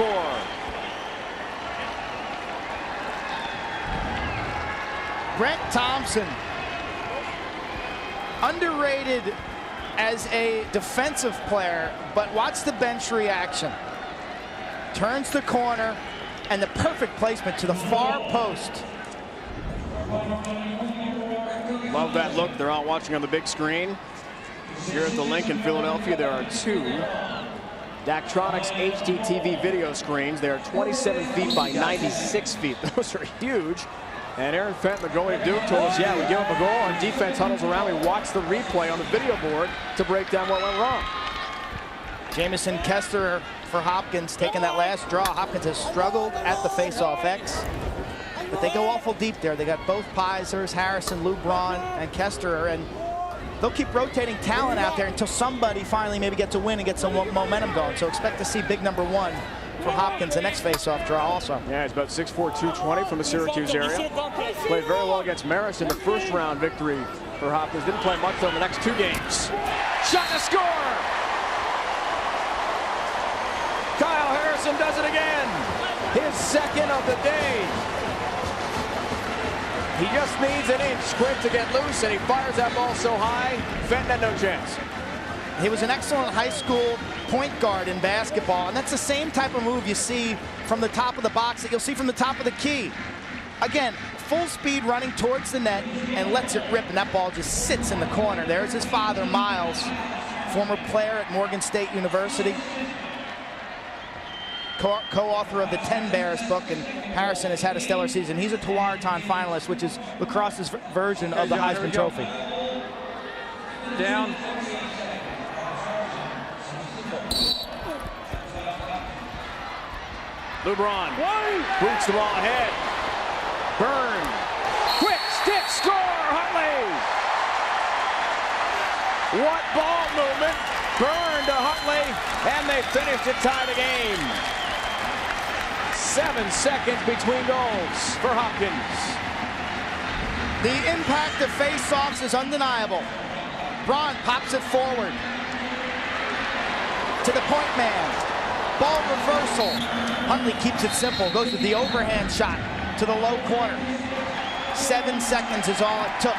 Brent Thompson, underrated as a defensive player, but watch the bench reaction. Turns the corner, and the perfect placement to the far post. Love that look. They're all watching on the big screen. Here at the Link in Philadelphia, there are 2 Daktronics HD TV video screens. They are 27 feet by 96 feet. Those are huge. And Aaron Fenton, the goalie of Duke, told us, yeah, we give up a goal, our defense huddles around, we watch the replay on the video board to break down what went wrong. Jamison Kester for Hopkins taking that last draw. Hopkins has struggled at the face-off X, but they go awful deep there. They got both Pisers, Harrison, Lou Braun, and Kester, and they'll keep rotating talent out there until somebody finally maybe gets a win and gets some momentum going. So expect to see big number 1 for Hopkins the next face-off draw also. Yeah, he's about 6'4", 220 from the Syracuse area. Played very well against Marist in the first round victory for Hopkins. Didn't play much though in the next 2 games. Shot to score! Kyle Harrison does it again. His second of the day. He just needs an inch quick to get loose, and he fires that ball so high, Fenton had no chance. He was an excellent high school point guard in basketball, and that's the same type of move you see from the top of the box that you'll see from the top of the key. Again, full speed running towards the net and lets it rip, and that ball just sits in the corner. There's his father, Miles, former player at Morgan State University, co-author of the 10 Bears book, and Harrison has had a stellar season. He's a Tewaaraton finalist, which is Lacrosse's version of the Heisman Trophy. Down. LeBron boots the ball ahead. Byrne, quick stick score, Huntley. What ball movement? Byrne to Huntley, and they finish to tie the game. 7 seconds between goals for Hopkins. The impact of face-offs is undeniable. Braun pops it forward to the point man. Ball reversal. Huntley keeps it simple, goes with the overhand shot to the low corner. 7 seconds is all it took.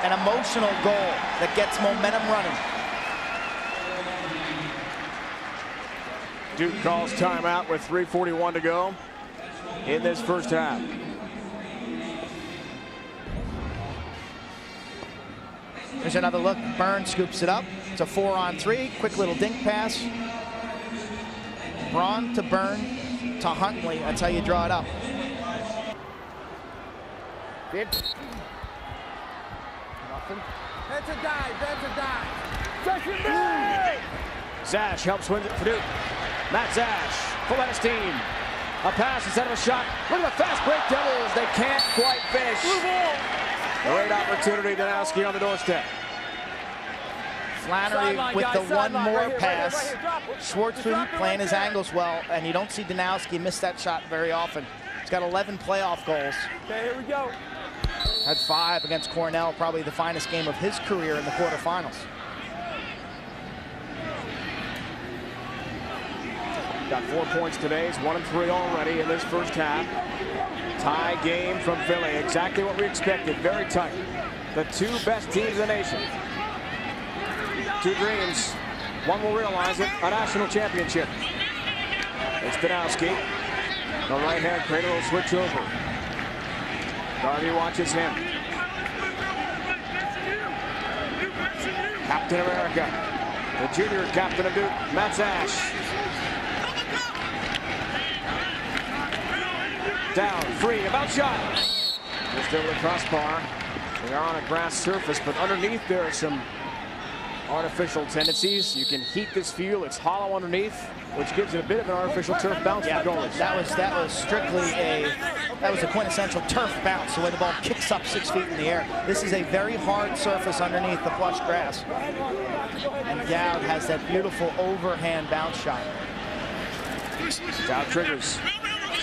An emotional goal that gets momentum running. Duke calls timeout with 3:41 to go in this first half. There's another look. Byrne scoops it up. It's a 4-on-3. Quick little dink pass. Braun to Byrne to Huntley. That's how you draw it up. Nothing. That's a dive. That's a dive. Second down. Zash helps win it for Duke. Matt Zash, full out his team. A pass instead of a shot. Look at the fast break Devils. They can't quite finish. Great opportunity, Danowski on the doorstep. Flannery with the one more pass. Schwartzman playing his angles well, and you don't see Danowski miss that shot very often. He's got 11 playoff goals. Okay, here we go. Had 5 against Cornell, probably the finest game of his career in the quarterfinals. Got 4 points today. He's 1-3 already in this first half. Tie game from Philly. Exactly what we expected. Very tight. The 2 best teams in the nation. 2 dreams. One will realize it. A national championship. It's Danowski. The right-hand cradle will switch over. Darby watches him. Captain America. The junior captain of Duke, Matt Zash. Down, free, about shot. Just over the crossbar. They are on a grass surface, but underneath there are some artificial tendencies. You can heat this field. It's hollow underneath, which gives it a bit of an artificial turf bounce. Yeah, for goalies. that was strictly a quintessential turf bounce, the way the ball kicks up 6 feet in the air. This is a very hard surface underneath the plush grass. And Dowd has that beautiful overhand bounce shot. Dowd triggers.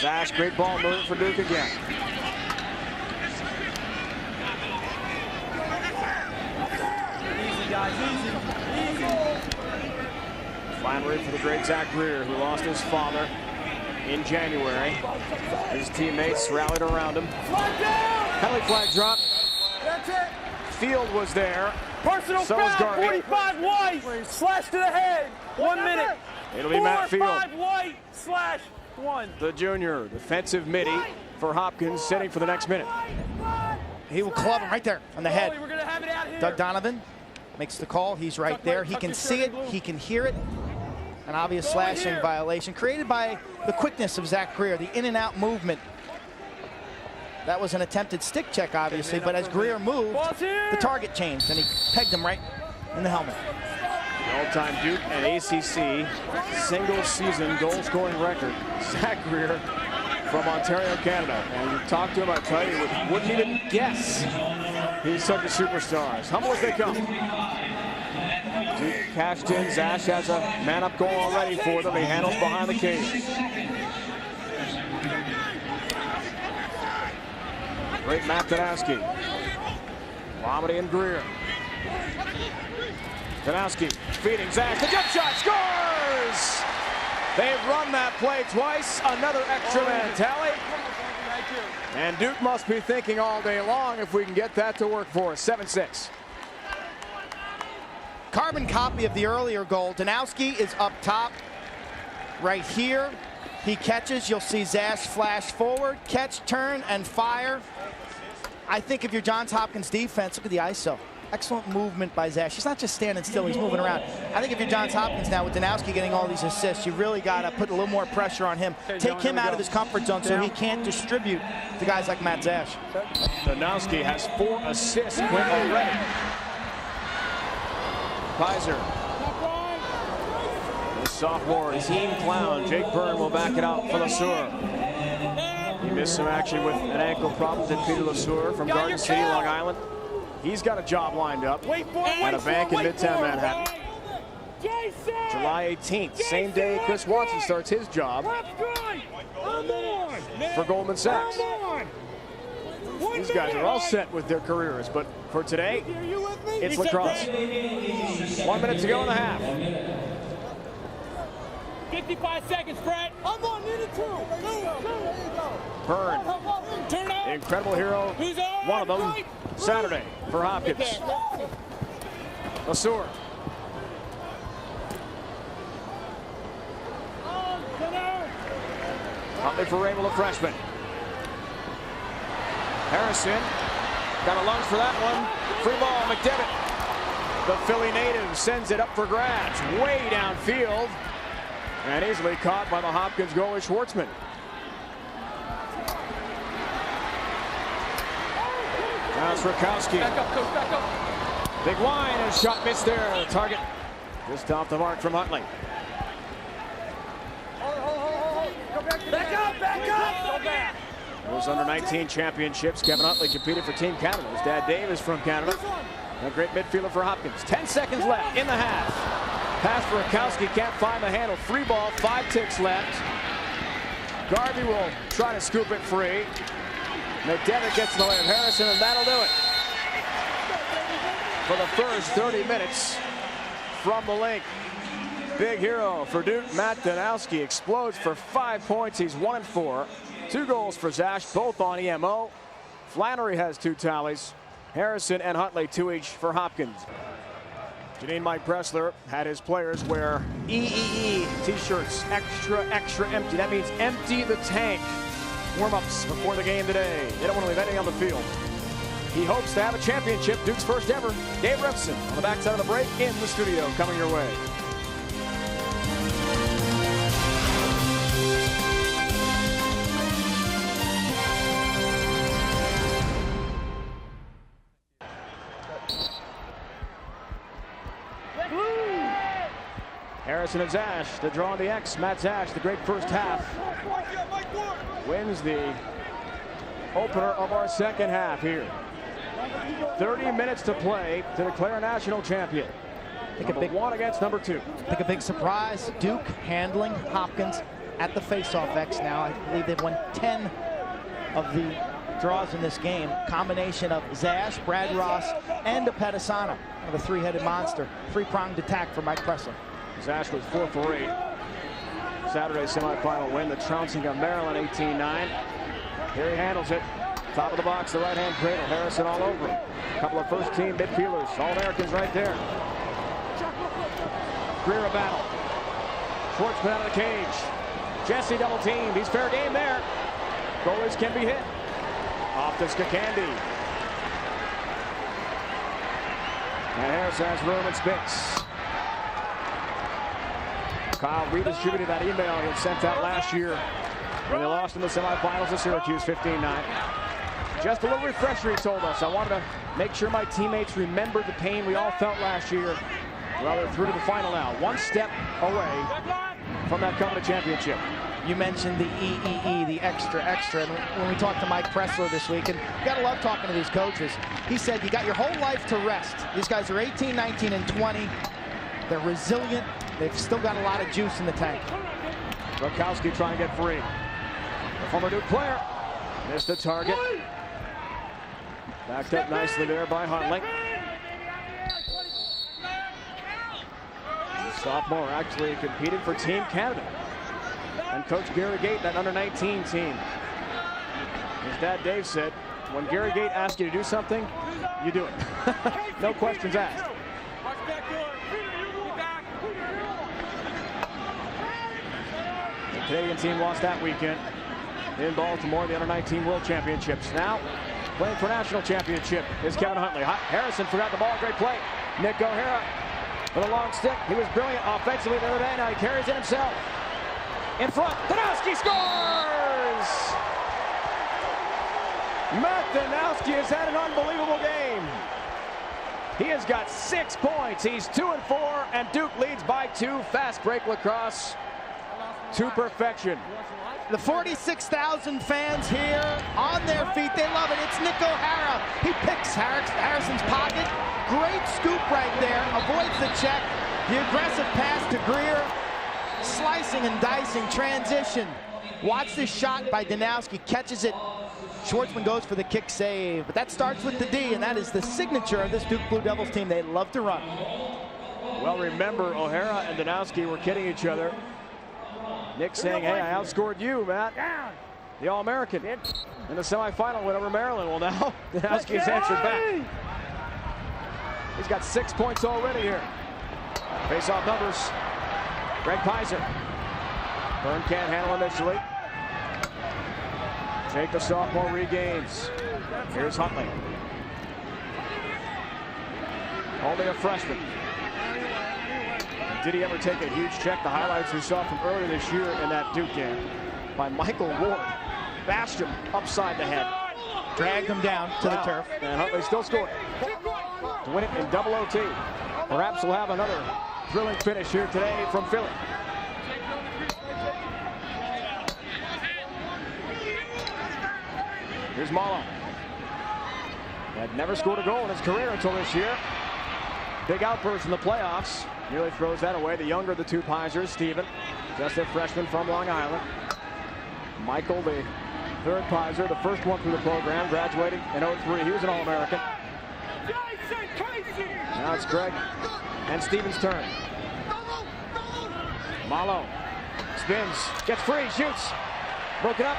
Zash, great ball move for Duke again. Easy, guys, easy. Flannery for the great Zach Greer, who lost his father in January. His teammates rallied around him. Penalty flag drop. That's it. Field was there. Personal So is foul, Garvey. 45 white, slash to the head, 1 minute. It'll be Matt Field. 4-5 white, slash 1. The junior defensive midi for Hopkins, sitting for the next minute. He will club him right there on the head. We're gonna have it out here. Doug Donovan makes the call. He's right there. He can see it. He can hear it. An obvious slashing violation created by the quickness of Zach Greer, the in and out movement. That was an attempted stick check, obviously, but as Greer moved, the target changed, and he pegged him right in the helmet. The all-time Duke and ACC single-season goal-scoring record, Zach Greer from Ontario, Canada. And you talk to him, I tell you, wouldn't even guess he's such a superstar. As humble as they come. Duke cashed in. Zash has a man-up goal already for them. He handles behind the cage. Great Matt Danowski. Lomity and Greer. Danowski feeding Zash. The jump shot scores! They've run that play twice. Another extra man tally. And Duke must be thinking all day long if we can get that to work for us. 7-6. Carbon copy of the earlier goal. Danowski is up top right here. He catches. You'll see Zash flash forward, catch, turn, and fire. I think if you're Johns Hopkins defense, look at the ISO. Excellent movement by Zash. He's not just standing still, he's moving around. I think if you're Johns Hopkins now with Danowski getting all these assists, you really got to put a little more pressure on him. Take him out of his comfort zone so he can't distribute to guys like Matt Zash. Danowski has 4 assists already. Kaiser. The sophomore team clown, Jake Byrne, will back it out for LeSueur. He missed some action with an ankle problem to Peter LeSueur from Garden City, Long Island. He's got a job lined up at a bank in Midtown Manhattan. July 18th, same day Chris Watson starts his job for Goldman Sachs. These guys are all set with their careers, but for today, it's lacrosse. 1 minute to go in the half. 55 seconds, Brett. I'm on, needed 2. Byrne, the incredible hero, one of them, Saturday for Hopkins. LeSueur. Huntley for Rabel, a freshman. Harrison got a lunge for that one. Free ball, McDevitt. The Philly native sends it up for grabs, way downfield, and easily caught by the Hopkins goalie Schwartzman. Now it's Rakowski. Back up, coach, back up. Big line and shot missed there. Target just off the mark from Huntley. Back up, back up. Go back. Those under-19 championships, Kevin Huntley competed for Team Canada. His dad Dave is from Canada. A great midfielder for Hopkins. 10 seconds left in the half. Pass for Rakowski, can't find the handle. Free ball, 5 ticks left. Garvey will try to scoop it free. McDevitt gets in the way of Harrison, and that'll do it for the first 30 minutes from the link. Big hero for Duke, Matt Danowski, explodes for 5 points. He's 1-4. 2 goals for Zash, both on EMO. Flannery has 2 tallies. Harrison and Huntley 2 each for Hopkins. Janine Mike Pressler had his players wear EEE t-shirts, extra empty. That means empty the tank. Warm-ups before the game today. They don't want to leave anything on the field. He hopes to have a championship, Duke's first ever. Dave Revson on the backside of the break in the studio, coming your way. Harrison and Zash, the draw on the X. Matt Zash, the great first half, wins the opener of our second half here. 30 minutes to play to declare a national champion. Number 1 against number 2. I think a big surprise, Duke handling Hopkins at the face-off X now. I believe they've won 10 of the draws in this game. Combination of Zash, Brad Ross, and a Pedisano. The 3-headed monster. 3-pronged attack for Mike Pressler. Zash was 4 for 8. Saturday's semifinal win, the trouncing of Maryland 18-9. Here he handles it. Top of the box, the right-hand cradle. Harrison all over him. A couple of first-team midfielders, All-Americans right there. Greer a battle. Schwartzman out of the cage. Jesse double-teamed. He's fair game there. Goalies can be hit. Off to Skakandi. And Harrison has room and space. Kyle redistributed that email he had sent out last year when they lost in the semifinals to Syracuse 15-9. Just a little refresher, he told us. I wanted to make sure my teammates remembered the pain we all felt last year. Well, they're through to the final now. 1 step away from that coveted championship. You mentioned the EEE, the extra. And when we talked to Mike Pressler this week, and you gotta love talking to these coaches, he said you got your whole life to rest. These guys are 18, 19, and 20. They're resilient. They've still got a lot of juice in the tank. Rokowski trying to get free. The former Duke player missed the target. Backed up nicely there by Huntley. Sophomore actually competed for Team Canada. And Coach Gary Gate, that under-19 team. His dad Dave said, when Gary Gate asks you to do something, you do it. No questions asked. The Canadian team lost that weekend in Baltimore, the under-19 World Championships. Now, playing for national championship is Kevin Huntley. Harrison forgot the ball, great play. Nick O'Hara with a long stick. He was brilliant offensively the other day. Now he carries it himself. In front, Danowski scores! Matt Danowski has had an unbelievable game. He has got 6 points. He's 2-4, and Duke leads by 2. Fast break lacrosse to perfection. The 46,000 fans here on their feet. They love it. It's Nick O'Hara. He picks Harrison's pocket. Great scoop right there. Avoids the check. The aggressive pass to Greer. Slicing and dicing transition. Watch this shot by Danowski. Catches it. Schwartzman goes for the kick save. But that starts with the D, and that is the signature of this Duke Blue Devils team. They love to run. Well, remember, O'Hara and Danowski were kidding each other. Nick saying, hey, I outscored you, Matt. The All-American in the semifinal win over Maryland. Well, now Danowski has answered back. He's got 6 points already here. Face-off numbers. Greg Pizer. Byrne can't handle initially. Jake, the sophomore, regains. Here's Huntley. Only a freshman. Did he ever take a huge check? The highlights we saw from earlier this year in that Duke game by Michael Ward. Bashed him upside the head. Dragged him down to the turf. And Huntley still scored to win it in double OT. Perhaps we'll have another thrilling finish here today from Philly. Here's Malo. Had never scored a goal in his career until this year. Big outburst in the playoffs. Nearly throws that away. The younger of the two Pizers, Steven, just a freshman from Long Island. Michael, the third Pizer, the first one through the program, graduating in 03. He was an All-American. Now it's Greg and Stevens' turn. Malo spins, gets free, shoots. Broken up.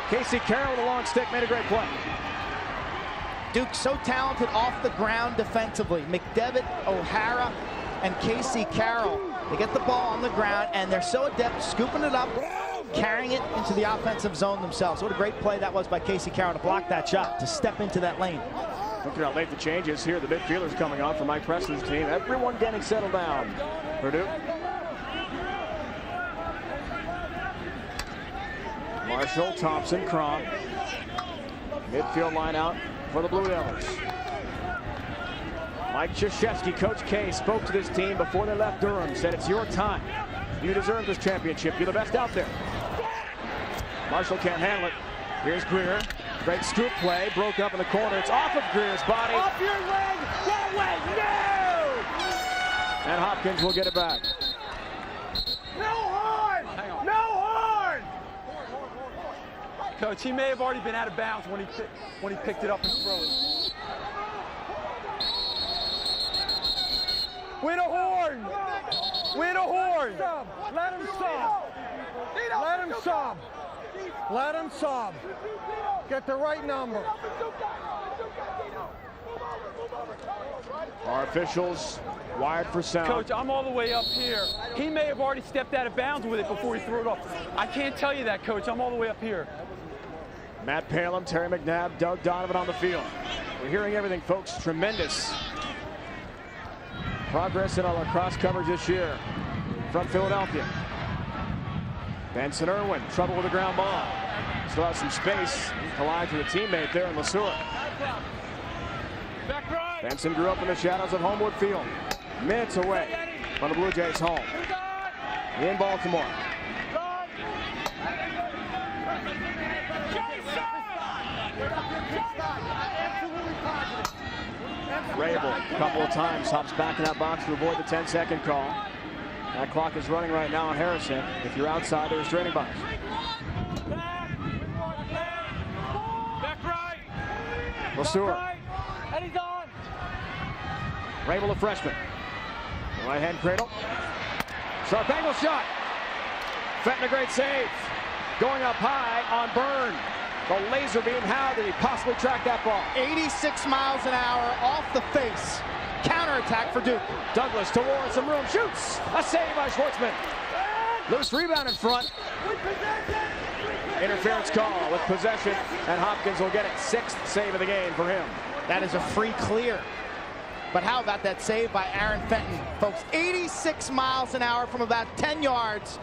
Casey Carroll with a long stick, made a great play. Duke so talented off the ground defensively. McDevitt, O'Hara, and Casey Carroll. They get the ball on the ground, and they're so adept scooping it up, carrying it into the offensive zone themselves. What a great play that was by Casey Carroll to block that shot, to step into that lane. Looking how late the changes here. The midfielders coming on for Mike Preston's team. Everyone getting settled down for Duke. Marshall, Thompson, Cron. Midfield line out for the Blue Devils. Mike Krzyzewski, Coach K, spoke to this team before they left Durham. Said, it's your time. You deserve this championship. You're the best out there. Marshall can't handle it. Here's Greer. Great scoop play. Broke up in the corner. It's off of Greer's body. Off your leg! That way! No! And Hopkins will get it back. No horn! No horn! Coach, he may have already been out of bounds when he picked it up and threw it. Win a horn! Win a horn! Let him sub! Let him sub! Let him sub! Get the right number. Our officials wired for sound. Coach, I'm all the way up here. He may have already stepped out of bounds with it before he threw it off. I can't tell you that, Coach. I'm all the way up here. Matt Palin, Terry McNabb, Doug Donovan on the field. We're hearing everything, folks. Tremendous progress in our lacrosse coverage this year from Philadelphia. Benson Irwin, trouble with the ground ball. Still has some space. Collides with a teammate there in LeSueur. Benson grew up in the shadows of Homewood Field, minutes away from the Blue Jays' home in Baltimore. Rabel, a couple of times, hops back in that box to avoid the 10-second call. That clock is running right now on Harrison. If you're outside the restraining box. LeSueur. Rabel, a freshman. Right hand cradle. Sharp angle shot. Fenton, a great save. Going up high on Byrne. The laser beam. How did he possibly track that ball? 86 miles an hour off the face. Counterattack for Duke. Douglas towards some room. Shoots. A save by Schwartzman. Loose rebound in front. Interference call with possession, and Hopkins will get it. 6th save of the game for him. That is a free clear. But how about that save by Aaron Fenton? Folks, 86 miles an hour from about 10 yards.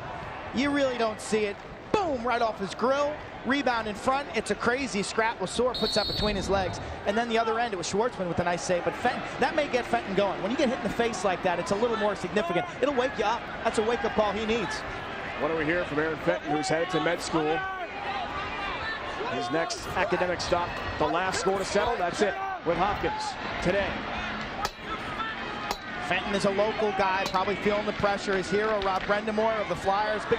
You really don't see it. Boom, right off his grill. Rebound in front. It's a crazy scrap. LeSueur puts that between his legs. And then the other end, it was Schwartzman with a nice save. But Fenton, that may get Fenton going. When you get hit in the face like that, it's a little more significant. It'll wake you up. That's a wake-up call he needs. What do we hear from Aaron Fenton, who's headed to med school? His next academic stop, the last score to settle. That's it with Hopkins today. Fenton is a local guy, probably feeling the pressure. His hero, Rob Brendamore of the Flyers, big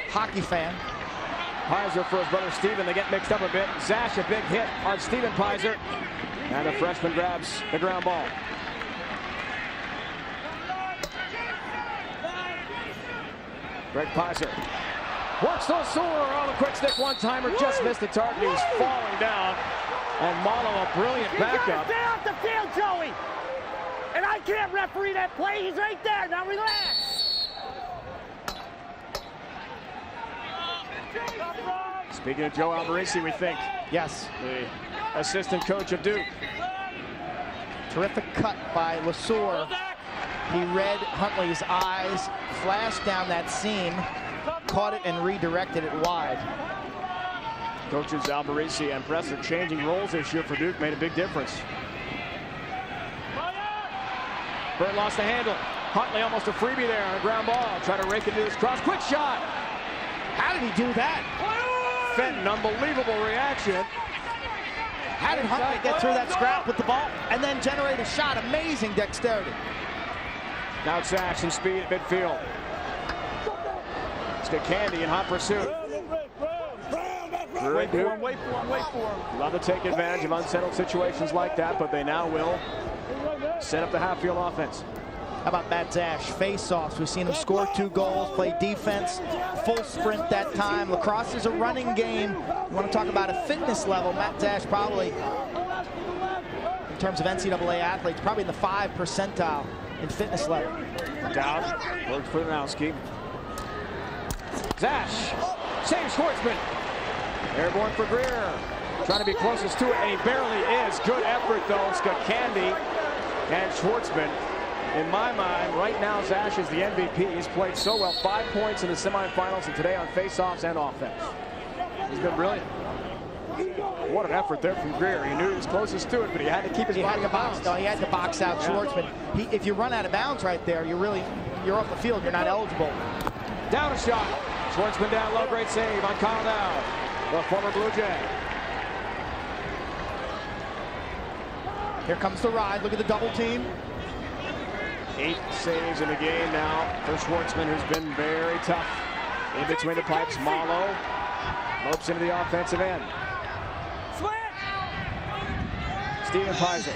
hockey fan. Pizer for his brother Steven. They get mixed up a bit. Zash, a big hit on Steven Pizer. And the freshman grabs the ground ball. Greg Pizer works LeSueur on a quick stick one-timer. Just missed the target. He was falling down. And Malo, a brilliant backup. Stay off the field, Joey. And I can't referee that play. He's right there. Now relax. Speaking of Joe Alberici, we think. Yes. The assistant coach of Duke. Terrific cut by LeSueur. He read Huntley's eyes, flashed down that seam, caught it and redirected it wide. Coaches Alberici and Presser changing roles this year for Duke made a big difference. Bird lost the handle. Huntley almost a freebie there on a ground ball. Trying to rake into this cross. Quick shot. How did he do that? Fenton, unbelievable reaction. How did Huntley get through that scrap with the ball and then generate a shot? Amazing dexterity. Now it's action speed at midfield. Let's get Candy in hot pursuit. Wait for him, wait for him, wait for him. Love to take advantage of unsettled situations like that, but they now will set up the half-field offense. How about Matt Zash? Face-offs. We've seen him score 2 goals, play defense, full sprint that time. Lacrosse is a running game. You want to talk about a fitness level. Matt Zash probably, in terms of NCAA athletes, probably in the 5th percentile in fitness level. Down, works for Danowski. Zash, saves Schwartzman. Airborne for Greer. Trying to be closest to it, and he barely is. Good effort, though. Candy and Schwartzman. In my mind, right now, Zash is the MVP. He's played so well. 5 points in the semifinals, and today on faceoffs and offense. He's been brilliant. What an effort there from Greer. He knew he was closest to it, but he had to keep his body in bounds. No, he had to box out Schwartzman. If you run out of bounds right there, you're off the field. You're not eligible. Down a shot. Schwartzman down low. Great save on Kyle Dow, the former Blue Jay. Here comes the ride. Look at the double team. 8 saves in the game now for Schwartzman, who's been very tough. In between the pipes, Malo lopes into the offensive end. Steven Peiser.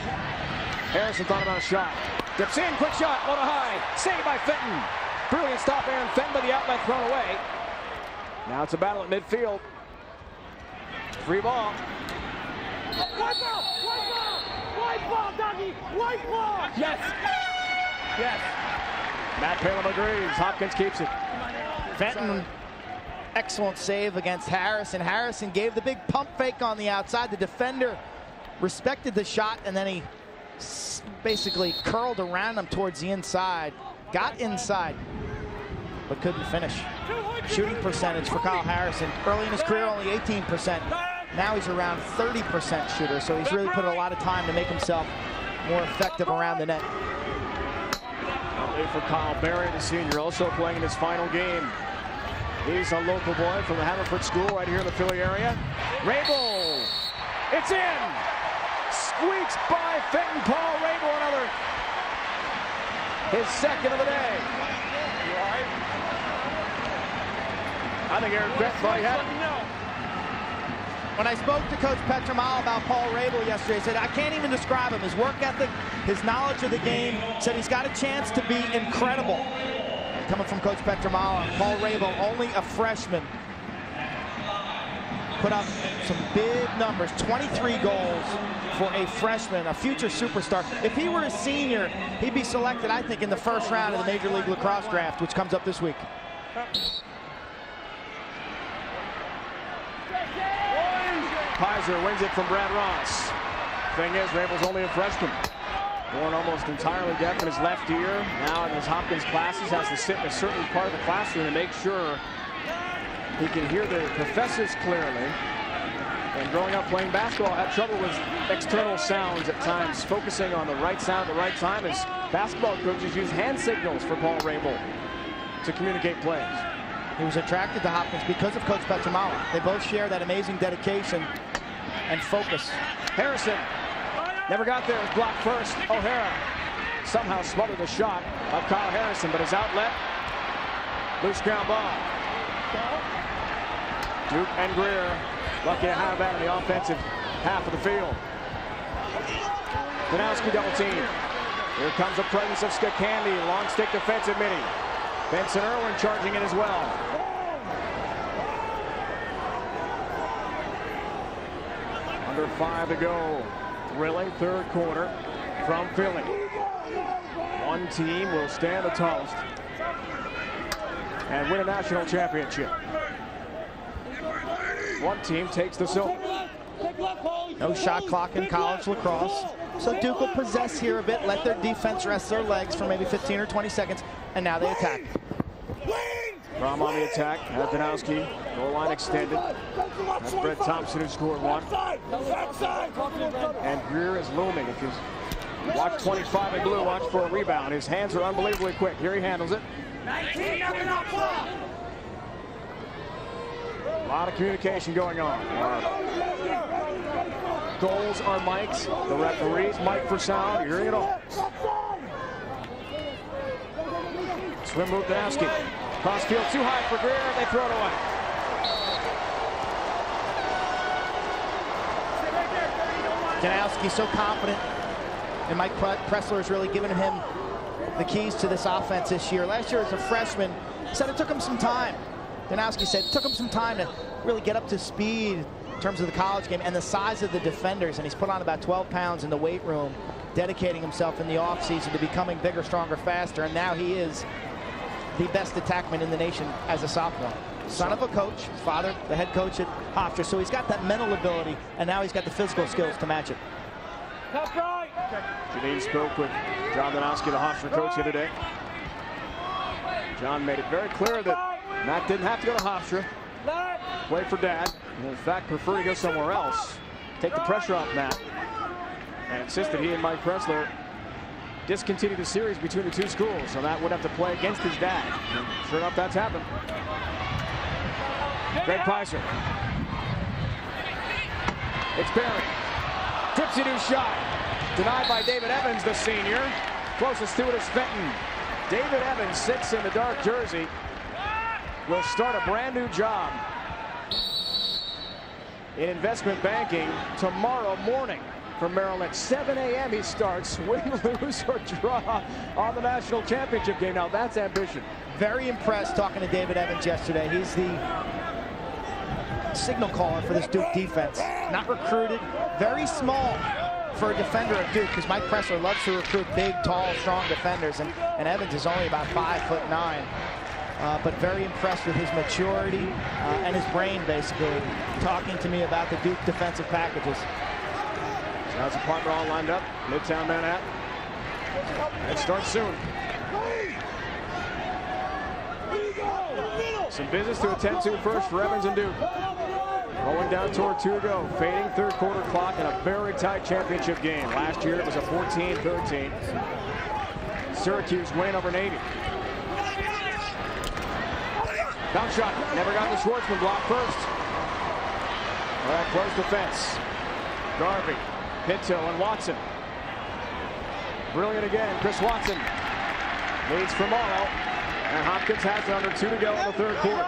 Harrison thought about a shot. Dips in, quick shot, low to high. Saved by Fenton. Brilliant stop, Aaron Fenton, but the outlet thrown away. Now it's a battle at midfield. Free ball. White ball! White ball! White ball, doggy! White ball! Yes! Yes. Matt Palin agrees. Hopkins keeps it. Fenton, excellent save against Harrison. Harrison gave the big pump fake on the outside. The defender respected the shot, and then he basically curled around him towards the inside. Got inside, but couldn't finish. Shooting percentage for Kyle Harrison. Early in his career, only 18%. Now he's around 30% shooter, so he's really put a lot of time to make himself more effective around the net. For Kyle Berry, the senior, also playing in his final game. He's a local boy from the Haverford School right here in the Philly area. Rabel, it's in! Squeaks by Fenton. Paul Rabel, another. His second of the day. You all right? I think Aaron Fenton thought he had it. When I spoke to Coach Petromal about Paul Rabel yesterday, he said, I can't even describe him. His work ethic, his knowledge of the game, said he's got a chance to be incredible. Coming from Coach Petromal, Paul Rabel, only a freshman, put up some big numbers, 23 goals for a freshman, a future superstar. If he were a senior, he'd be selected, I think, in the first round of the Major League Lacrosse draft, which comes up this week. Peiser wins it from Brad Ross. Thing is, Rabel's only a freshman. Born almost entirely deaf in his left ear. Now in his Hopkins classes, has to sit in a certain part of the classroom to make sure he can hear the professors clearly. And growing up playing basketball, had trouble with external sounds at times, focusing on the right sound at the right time, as basketball coaches use hand signals for Paul Rabel to communicate plays. He was attracted to Hopkins because of Coach Petromal. They both share that amazing dedication and focus. Harrison never got there. It was blocked first. O'Hara somehow smothered the shot of Kyle Harrison, but his outlet, loose ground ball. Duke and Greer lucky to have that in the offensive half of the field. Danowski double team. Here comes the presence of Candy. Long stick defensive midi. Benson Irwin charging in as well. Under 5 to go. Thrilling third quarter from Philly. One team will stand the tallest and win a national championship. One team takes the silver. No shot clock in college lacrosse. So Duke will possess here a bit, let their defense rest their legs for maybe 15 or 20 seconds, and now they attack. Rom on the attack, has Danowski, goal line extended. That's Brett Thompson who scored one. And Greer is looming. If you watch 25 in blue, watch for a rebound. His hands are unbelievably quick. Here he handles it. A lot of communication going on. Goals are mics. The referees mic for sound. You're hearing it all. Swim move Danowski. Cross field too high for Greer. They throw it away. Danowski's so confident, and Mike Pressler has really given him the keys to this offense this year. Last year as a freshman, he said it took him some time. Danowski said it took him some time to really get up to speed in terms of the college game and the size of the defenders, and he's put on about 12 pounds in the weight room, dedicating himself in the offseason to becoming bigger, stronger, faster, and now he is the best attackman in the nation as a sophomore. Son of a coach, his father, the head coach at Hofstra, so he's got that mental ability, and now he's got the physical skills to match it. Janine spoke with John Danowski, the Hofstra coach, the other day. John made it very clear that Matt didn't have to go to Hofstra, play for Dad, and in fact prefer to go somewhere else, take the pressure off Matt, and insisted he and Mike Pressler discontinue the series between the two schools, so Matt would have to play against his dad. And sure enough, that's happened. Greg Pizer. It's Barry. Tipsy new shot. Denied by David Evans, the senior. Closest to it is Fenton. David Evans, 6 in the dark jersey, will start a brand new job in investment banking tomorrow morning from Maryland. 7 a.m. he starts. Win, lose, or draw on the national championship game. Now that's ambition. Very impressed talking to David Evans yesterday. He's the signal caller for this Duke defense. Not recruited, very small for a defender of Duke, because Mike Pressler loves to recruit big, tall, strong defenders, and Evans is only about 5'9". But very impressed with his maturity and his brain, basically, talking to me about the Duke defensive packages. So his partner all lined up, Midtown Manhattan. It starts soon. Some business to attend to first for Evans and Duke. Rolling down toward 2 to go. Fading third quarter clock in a very tight championship game. Last year it was a 14-13. Syracuse win over Navy. Bounce shot. Never got the Schwartzman block first. All right, close defense. Garvey, Pinto, and Watson. Brilliant again. Chris Watson leads for Morrow. And Hopkins has it under 2 to go in the third quarter.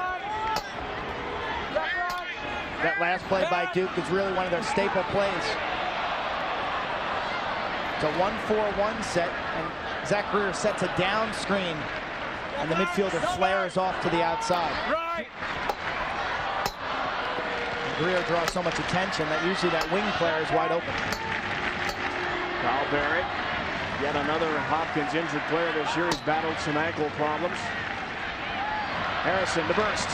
That last play by Duke is really one of their staple plays. It's a 1-4-1 set, and Zach Greer sets a down screen, and the midfielder flares off to the outside. Greer draws so much attention that usually that wing player is wide open. Kyle Barrett, yet another Hopkins injured player this year. He's battled some ankle problems. Harrison, the burst,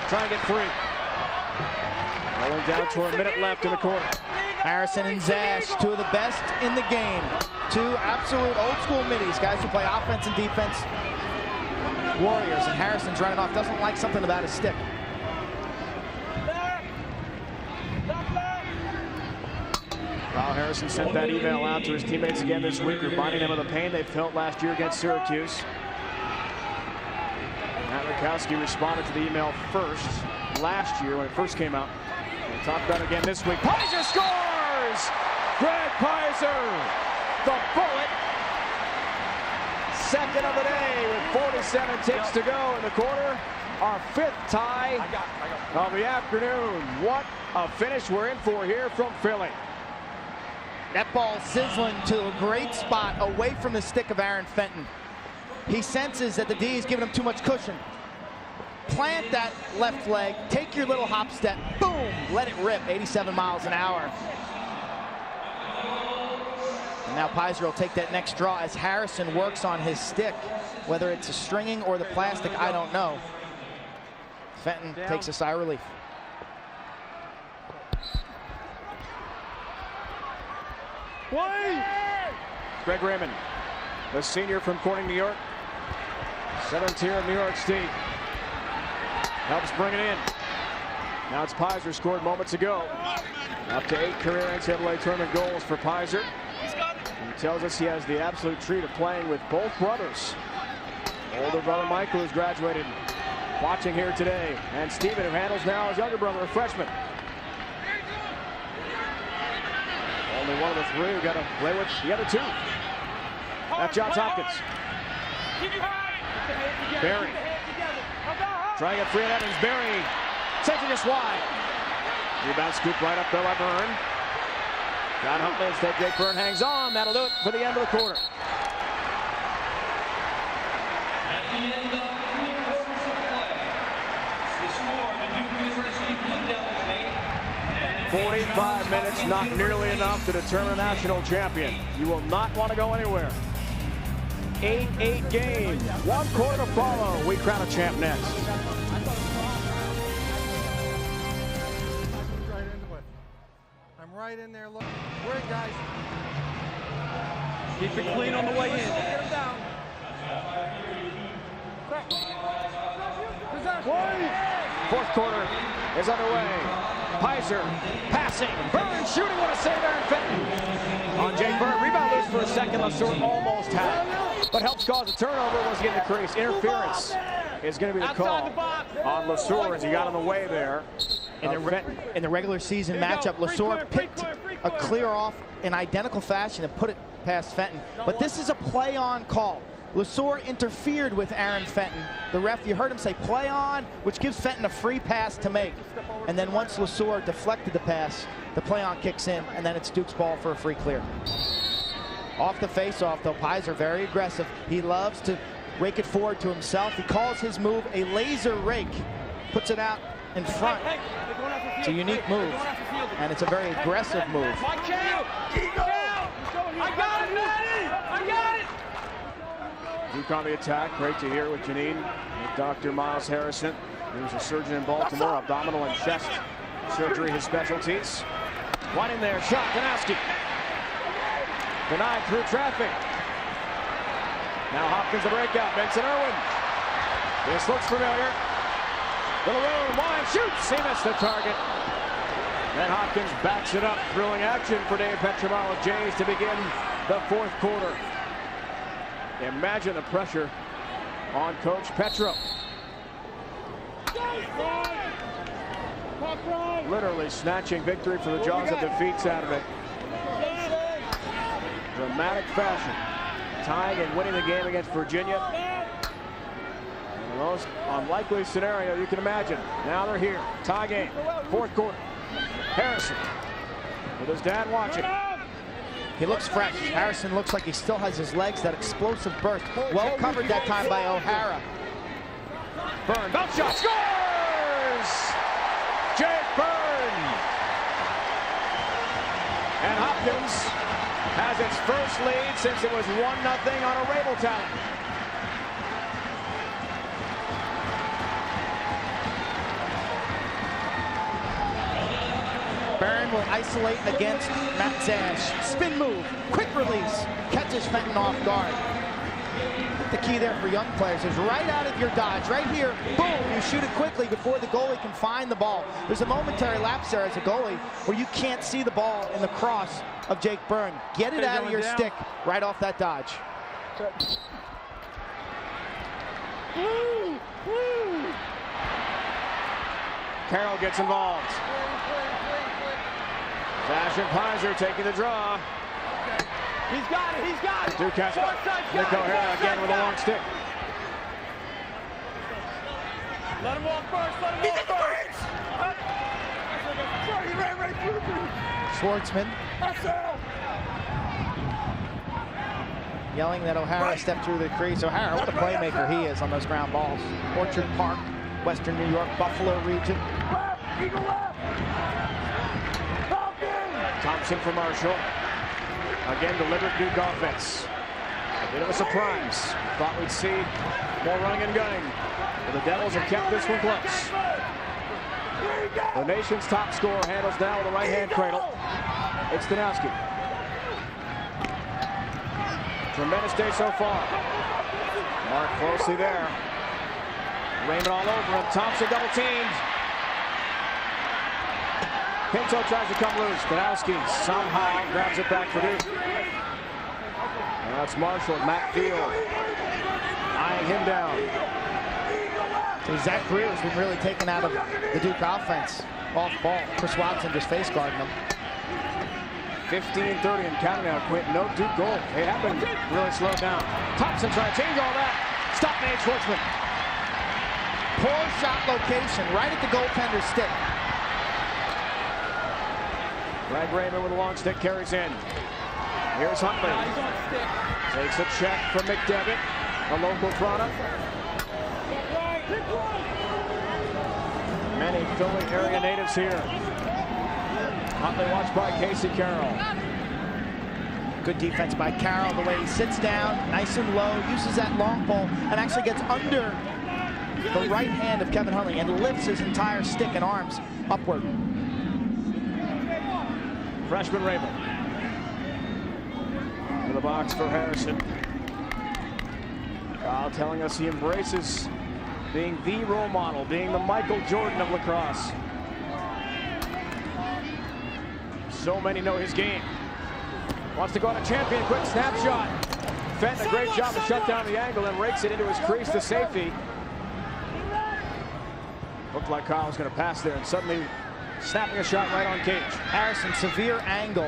trying to get free. Rolling down to a minute left in the quarter. Harrison and Zash, two of the best in the game. Two absolute old school middies, guys who play offense and defense. Warriors, and Harrison's running off, doesn't like something about his stick. Kyle Harrison sent that email out to his teammates again this week, reminding them of the pain they felt last year against Syracuse. Matt Rakowski responded to the email first last year when it first came out. We'll talk about it again this week. Pizer scores! Greg Pizer, the bullet. Second of the day with 47 ticks to go in the quarter. Our fifth tie of the afternoon. What a finish we're in for here from Philly. That ball sizzling to a great spot away from the stick of Aaron Fenton. He senses that the D is giving him too much cushion. Plant that left leg, take your little hop step, boom, let it rip, 87 miles an hour. And now Pizer will take that next draw as Harrison works on his stick. Whether it's a stringing or the plastic, I don't know. Fenton takes a sigh of relief. Greg Raymond, the senior from Corning, New York. 7th tier of New York State. Helps bring it in. Now it's Pizer, scored moments ago. Up to 8 career NCAA tournament goals for Pizer. He tells us he has the absolute treat of playing with both brothers. Older brother Michael, who's graduated, watching here today. And Steven, who handles now his younger brother, a freshman. Only one of the three who got to play with the other two. That's Johns Hopkins. Barry. Trying to get free at Evans. Barry taking us wide. Rebound scoop right up there by Byrne. John Huntley instead. Jake Byrne hangs on. That'll do it for the end of the quarter. At the end of 3 quarters of play, the score, the Duke University Blue Devils 45 minutes, not nearly enough to determine a national champion. You will not want to go anywhere. 8-8 game. 1 quarter to follow. We crown a champ next. I'm right in there. Look, we're in, guys. Keep it clean on the way in. Get him down. Fourth quarter is underway. Pizer passing. Byrne shooting. What a save, Aaron Fenton. On Jake Byrne. Rebound loose for a second. LeSueur almost had it, but helps cause a turnover once again to crease. Interference is going to be the call on LeSueur as he got on the way there. In the regular season matchup, LeSueur picked a clear off in identical fashion and put it past Fenton. But this is a play-on call. LeSueur interfered with Aaron Fenton. The ref, you heard him say play on, which gives Fenton a free pass to make. And then once LeSueur deflected the pass, the play-on kicks in, and then it's Duke's ball for a free clear. Off the face-off, though, Pizer very aggressive. He loves to rake it forward to himself. He calls his move a laser rake. Puts it out in front. It's a unique move, and it's a very aggressive move. I got it, Maddie! I got it! Duke on the attack. Great to hear with Janine, with Dr. Miles Harrison. He was a surgeon in Baltimore, abdominal and chest surgery, his specialties. One in there, shot, Kanowski. Denied through traffic. Now Hopkins the breakout, Benson Irwin. This looks familiar. Little room, wide, shoots, he missed the target. And Hopkins backs it up. Thrilling action for Dave Petromalo's Jays to begin the fourth quarter. Imagine the pressure on Coach Petro. Literally snatching victory from the jaws of defeat Saturday. Dramatic fashion. Tying and winning the game against Virginia. In the most unlikely scenario you can imagine. Now they're here. Tie game. Fourth quarter. Harrison with his dad watching. He looks fresh. Harrison looks like he still has his legs, that explosive burst. Well covered that time by O'Hara. Byrne, bounce shot, scores! Jake Byrne! And Hopkins has its first lead since it was 1-0 on a Rabel talent. Byrne will isolate against Matt Zash. Spin move, quick release, catches Fenton off guard. The key there for young players is right out of your dodge, right here, boom, you shoot it quickly before the goalie can find the ball. There's a momentary lapse there as a goalie where you can't see the ball in the cross of Jake Byrne. Get it out of your stick right off that dodge. Carroll gets involved. Zash and Pizer taking the draw. He's got it, he's got it. Duke has Nick O'Hara again with a long stick. Let him walk first, let him walk first. He ran right through me. Schwartzman yelling that O'Hara stepped through the crease. O'Hara, what a playmaker he is on those ground balls. Orchard Park, Western New York, Buffalo region. Thompson for Marshall. Again, delivered Duke offense. A bit of a surprise. Thought we'd see more running and gunning. But the Devils have kept this one close. The nation's top scorer handles down with a right-hand cradle. It's Danowski. Tremendous day so far. Mark closely there. Raymond all over him. Thompson double teamed. Pinto tries to come loose. Danowski somehow grabs it back for Duke. Now it's Marshall, Matt Field eyeing him down. So Zach Greer has been really taken out of the Duke offense. Off ball. Chris Watson just face guarding him. 15-30 and counting now, Quentin. No Duke goal. They have been really slowed down. Thompson trying to change all that. Stop Nate Schwartzman. Poor shot location right at the goaltender's stick. Greg Raymond with a long stick carries in. Here's Huntley. Takes a check from McDevitt, a local product. Many Philly area natives here. Huntley watched by Casey Carroll. Good defense by Carroll, the way he sits down, nice and low, uses that long pole, and actually gets under the right hand of Kevin Huntley and lifts his entire stick and arms upward. Freshman Rabel. To the box for Harrison. Kyle telling us he embraces being the role model, being the Michael Jordan of lacrosse. So many know his game. Wants to go on a champion, quick snapshot. Fenton, a great job to shut down the angle and rakes it into his crease to safety. Looked like Kyle was going to pass there and suddenly snapping a shot right on cage. Harrison, severe angle.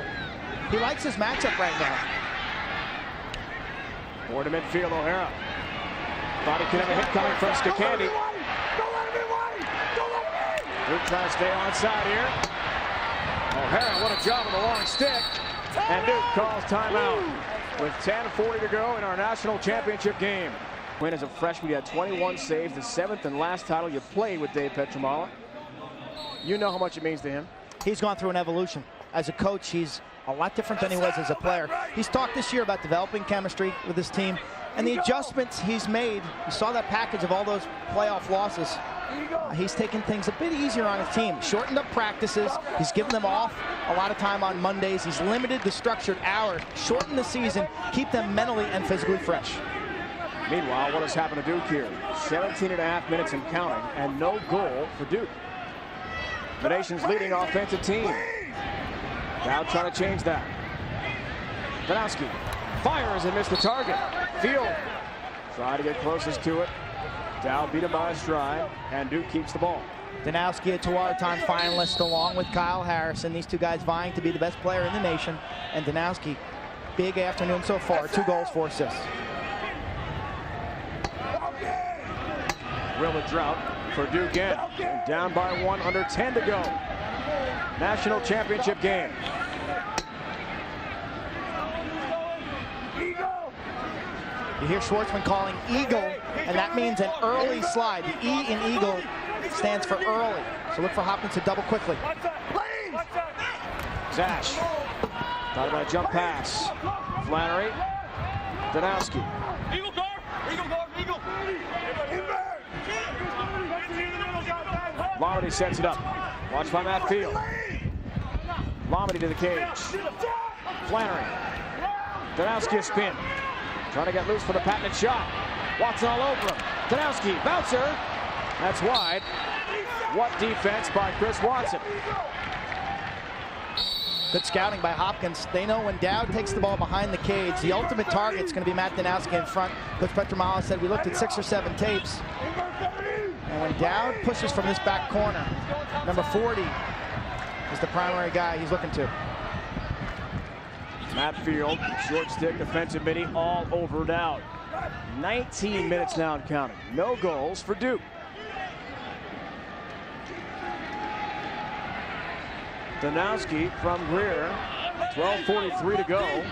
He likes his matchup right now. Forward to midfield, O'Hara. Thought he could have a hit coming from Skakandi. Duke trying to stay onside here. O'Hara, what a job with a long stick. And Duke calls timeout with 10:40 to go in our national championship game. When as a freshman, you had 21 saves, the 7th and last title you played with Dave Petramala. You know how much it means to him. He's gone through an evolution. As a coach, he's a lot different than he was as a player. He's talked this year about developing chemistry with his team and the adjustments he's made. You saw that package of all those playoff losses. He's taken things a bit easier on his team. Shortened up practices. He's given them off a lot of time on Mondays. He's limited the structured hours, shortened the season, keep them mentally and physically fresh. Meanwhile, what has happened to Duke here? 17.5 minutes and counting, and no goal for Duke. The nation's leading offensive team. Now trying to change that. Danowski fires and missed the target. Field try to get closest to it. Dow beat him by a stride, and Duke keeps the ball. Danowski, a two-time finalist, along with Kyle Harrison. These two guys vying to be the best player in the nation. And Danowski, big afternoon so far. 2 goals, 4 assists. Real drought for Duke in. Down by 1, under 10 to go. National championship game. You hear Schwartzman calling eagle, and that means an early slide. The E in eagle stands for early. So look for Hopkins to double quickly. Zash. Thought about a jump pass. Flannery. Danowski. Eagle guard! Eagle guard! Eagle! Lomedy sets it up. Watch by Matt Field. Lomedy to the cage. Flannery. Danowski a spin. Trying to get loose for the patented shot. Watson all over him. Danowski, bouncer. That's wide. What defense by Chris Watson. Good scouting by Hopkins. They know when Dowd takes the ball behind the cage, the ultimate target is going to be Matt Danowski in front. Coach Petramala said we looked at 6 or 7 tapes. And when Dowd pushes from this back corner, number 40 is the primary guy he's looking to. Matt Field, short stick, defensive midi, all over Dowd. 19 minutes now and counting. No goals for Duke. Danowski from Greer. 12:43 to go.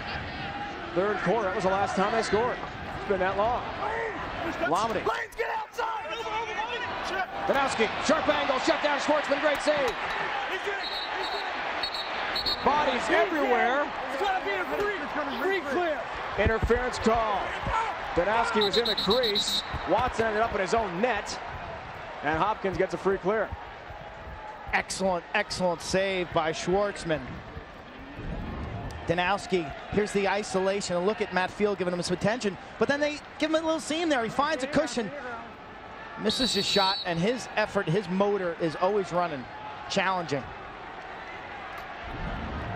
3rd quarter. That was the last time they scored. It's been that long. Lomedy. Danowski, sharp angle, shut down Schwartzman, great save. Bodies everywhere. Free clear. Interference call. Danowski was in the crease. Watson ended up in his own net. And Hopkins gets a free clear. Excellent, excellent save by Schwartzman. Danowski, here's the isolation. Look at Matt Field giving him some attention. But then they give him a little seam there. He finds a cushion. Misses his shot, and his effort, his motor is always running. Challenging.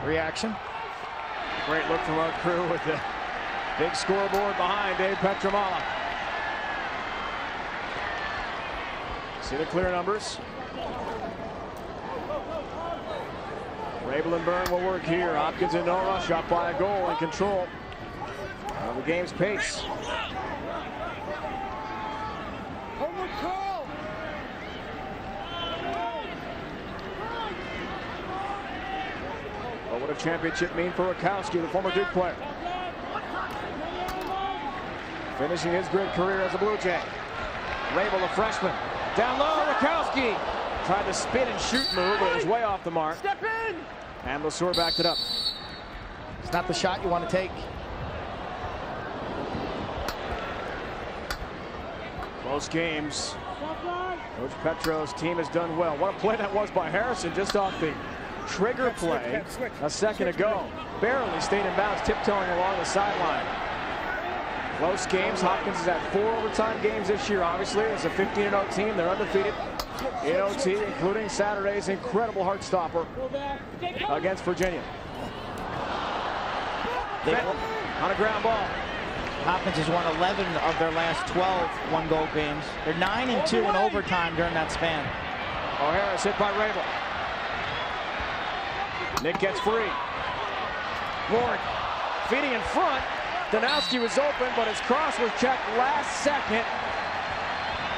Reaction. Great look from our crew with the big scoreboard behind Dave Petramala. See the clear numbers. Rabel and Byrne will work here. Hopkins and Nora shot by a goal in control of the game's pace. What would a championship mean for Rakowski, the former Duke player? Finishing his great career as a Blue Jay. Rabel, the freshman. Down low, Rakowski. Tried to spin and shoot move, but it was way off the mark. Step in! And Lesueur backed it up. It's not the shot you want to take. Close games. Coach Petro's team has done well. What a play that was by Harrison, just off the trigger play a second ago. Barely stayed in bounds, tiptoeing along the sideline. Close games. Hopkins has had 4 overtime games this year, obviously. As a 15-0 team, they're undefeated in OT, including Saturday's incredible heart stopper against Virginia. Fenton on a ground ball. Hopkins has won 11 of their last 12 one-goal games. They're 9-2 in overtime during that span. O'Hara's hit by Rabel. Nick gets free. Ward feeding in front. Danowski was open, but his cross was checked last second.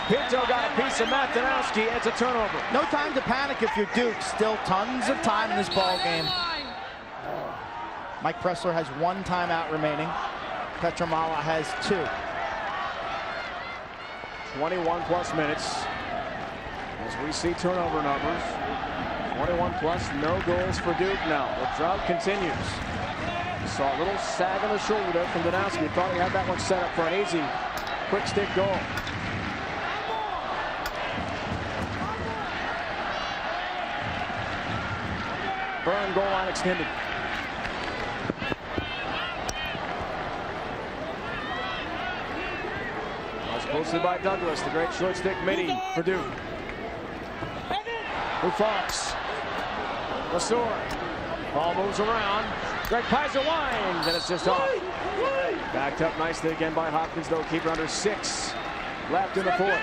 Pinto got a piece of Matt Danowski. It's a turnover. No time to panic if you're Duke. Still tons of time in this ball game. Mike Pressler has 1 timeout remaining. Petramala has 2. 21 plus minutes. As we see turnover numbers. 21 plus, no goals for Duke now. The drought continues. Saw a little sag on the shoulder there from Danowski. Thought he had that one set up for an easy, quick stick goal. Byrne goal line extended. Was posted by Douglas, the great short stick midi for Duke. Who falls? Lesueur. Ball moves around. Greg Pizer winds, and it's just off. Backed up nicely again by Hopkins, though. Keeper under 6 left in the 4th.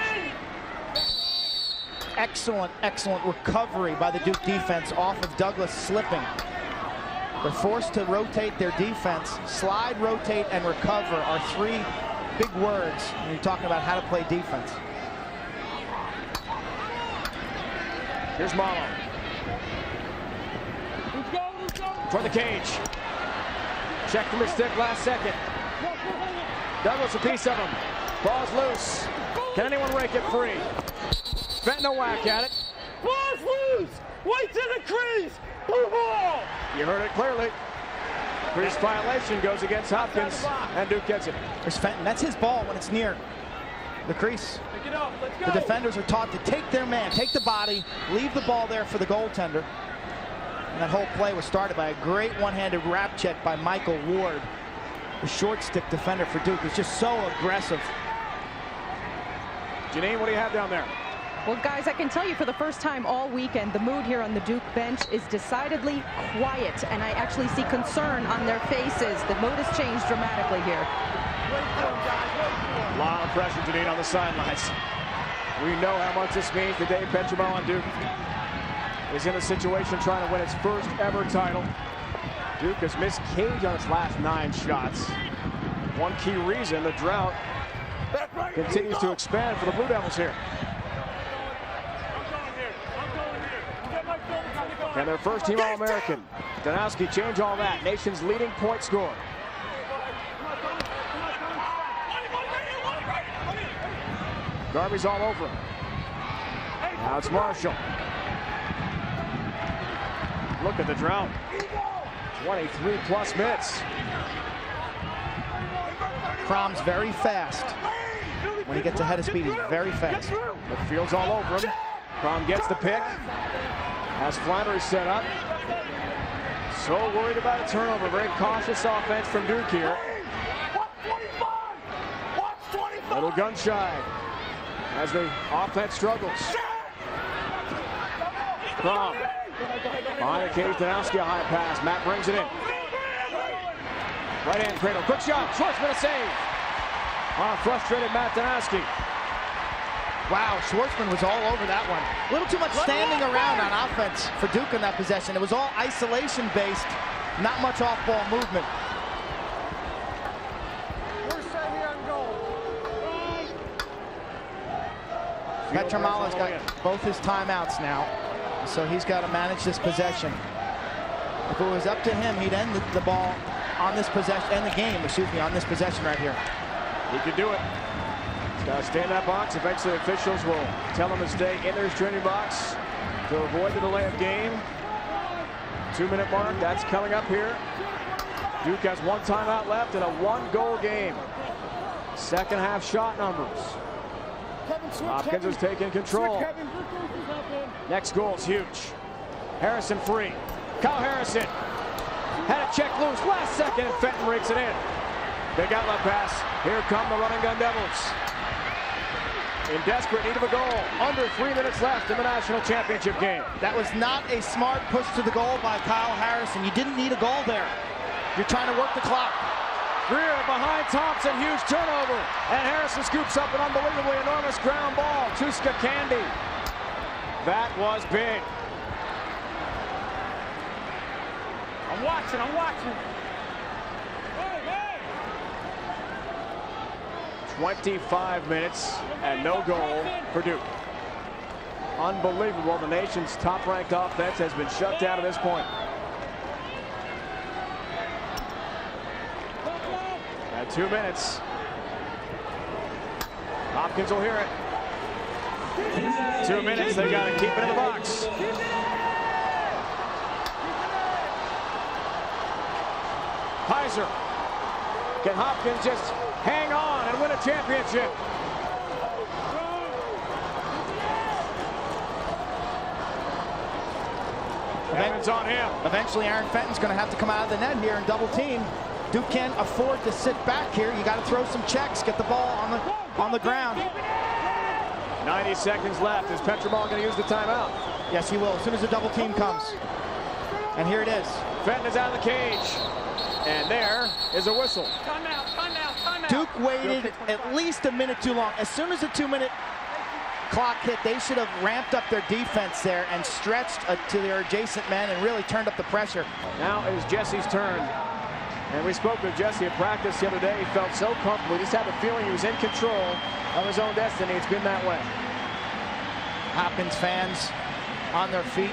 Excellent, excellent recovery by the Duke defense off of Douglas slipping. They're forced to rotate their defense. Slide, rotate, and recover are 3 big words when you're talking about how to play defense. Here's Malo. For the cage. Check from his stick last second. Douglas a piece of him. Ball's loose. Can anyone rake it free? Fenton a whack at it. Ball's loose! Wait to the crease! Blue ball! You heard it clearly. Crease violation goes against Hopkins, and Duke gets it. There's Fenton. That's his ball when it's near the crease. Pick it up. Let's go. The defenders are taught to take their man, take the body, leave the ball there for the goaltender. And that whole play was started by a great one-handed wrap check by Michael Ward. The short stick defender for Duke is just so aggressive. Janine, what do you have down there? Well, guys, I can tell you for the first time all weekend, the mood here on the Duke bench is decidedly quiet, and I actually see concern on their faces. The mood has changed dramatically here. A lot of pressure, Janine, on the sidelines. We know how much this means to Dave Petramo on Duke. Is in a situation trying to win its first ever title. Duke has missed Cage on its last 9 shots. One key reason, the drought continues to expand for the Blue Devils here. And their first team All-American. Danowski change all that. Nation's leading point scorer. Garvey's all over him. Now it's Marshall. Look at the drought. 23 plus minutes. Crom's very fast. When he gets ahead of speed, he's very fast. The field's all over him. Crom gets the pick. Has Flannery set up. So worried about a turnover. Very cautious offense from Duke here. Little gun shy as the offense struggles. Crom. Behind the cage, Danowski, a high pass. Matt brings it in. Right hand cradle. Quick shot. Schwartzman a save. On frustrated Matt Danowski. Wow, Schwartzman was all over that one. A little too much standing around on offense for Duke in that possession. It was all isolation-based, not much off-ball movement. Petramala's got both his timeouts now, so he's got to manage this possession. If it was up to him, he'd end the ball on this possession, end the game, on this possession right here. He could do it. He's got to stay in that box. Eventually, officials will tell him to stay in their restraining box to avoid the delay of game. 2-minute mark, that's coming up here. Duke has 1 timeout left in a 1-goal game. Second half shot numbers. Hopkins is taking control. Next goal is huge. Harrison free. Kyle Harrison had it checked loose last second, and Fenton rakes it in. Big outlet pass. Here come the running gun Devils. In desperate need of a goal. Under 3 minutes left in the national championship game. That was not a smart push to the goal by Kyle Harrison. You didn't need a goal there. You're trying to work the clock. Greer behind Thompson, huge turnover. And Harrison scoops up an unbelievably enormous ground ball to Candy. That was big. I'm watching. 25 minutes and no goal for Duke. Unbelievable. The nation's top-ranked offense has been shut down to this point. At 2 minutes. Hopkins will hear it. 2 minutes, they got to keep it in the box. Heiser. Can Hopkins just hang on and win a championship? Evans on him. Eventually, Aaron Fenton's going to have to come out of the net here and double team. Duke can't afford to sit back here. You got to throw some checks, get the ball on the ground. 90 seconds left. Is Petrobal going to use the timeout? Yes, he will, as soon as the double team comes. And here it is. Fenton is out of the cage. And there is a whistle. Timeout. Duke waited at least a minute too long. As soon as the 2-minute clock hit, they should have ramped up their defense there and stretched to their adjacent men and really turned up the pressure. Now it is Jesse's turn. And we spoke with Jesse at practice the other day. He felt so comfortable. He just had the feeling he was in control of his own destiny. It's been that way. Hopkins fans on their feet.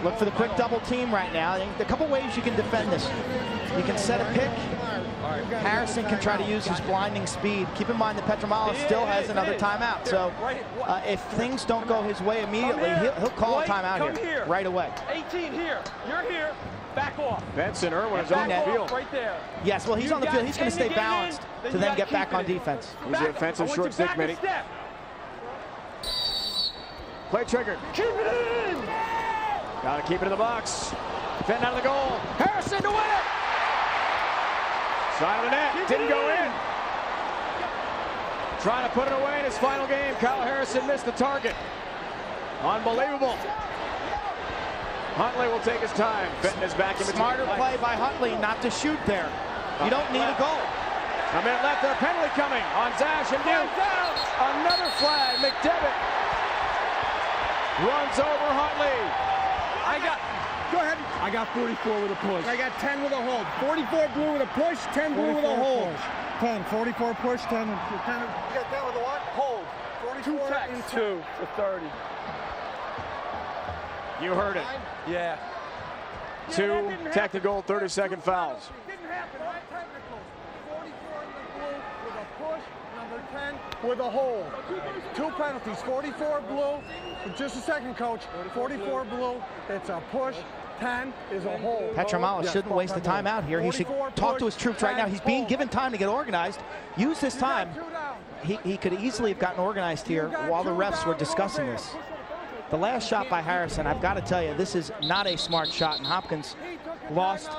Look for the quick double team right now. A couple ways you can defend this. You can set a pick. Harrison can try to use his blinding speed. Keep in mind that Petromala still has another timeout. So if things don't go his way immediately, he'll call a timeout here right away. 18 here. You're here. Back off. Benson Irwin is on the field. Right there. Yes, well, he's on the field. He's going to stay balanced to then get back on defense. He's an offensive short stick mini. Play triggered. Keep it in. Got to keep it in the box. Fenton out of the goal. Harrison to win it. Side of the net. Didn't go in. Trying to put it away in his final game. Kyle Harrison missed the target. Unbelievable. Huntley will take his time. Fenton is back in between. Smarter play by Huntley not to shoot there. You don't need a goal. A minute left. A penalty coming on Zash and Duke. Another flag. McDevitt runs over Huntley. Go ahead. I got 44 with a push. I got 10 with a hold. 44 blue with a push, 10 blue with a hold. 10, 44 push, 10. You got 10 with a what? Hold. 44 and 2 to 30. You heard it. Yeah. 2 technical 30-second fouls. Didn't happen, right? Technical. 44 in the blue with a push, number 10 with a hold. 2 penalties, 44 blue. Just a second, coach. 44 blue, it's a push. 10 is a hold. Petromala shouldn't waste the timeout here. He should talk to his troops right now. He's being given time to get organized. Use this time. He could easily have gotten organized here while the refs were discussing this. The last shot by Harrison, I've got to tell you, this is not a smart shot. And Hopkins lost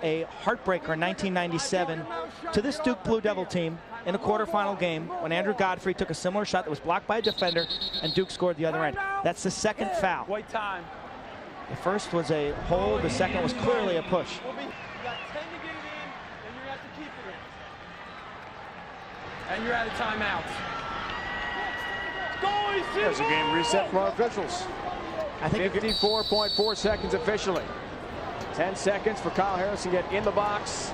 a heartbreaker in 1997 to this Duke Blue Devil team in a quarterfinal game when Andrew Godfrey took a similar shot that was blocked by a defender and Duke scored the other end. That's the second foul. Wait time. The first was a hold, the second was clearly a push. You got 10 to get it in, and you have to keep it in. And you're out of timeouts. There's a game reset for our officials. I think 54.4 seconds officially. 10 seconds for Kyle Harrison to get in the box.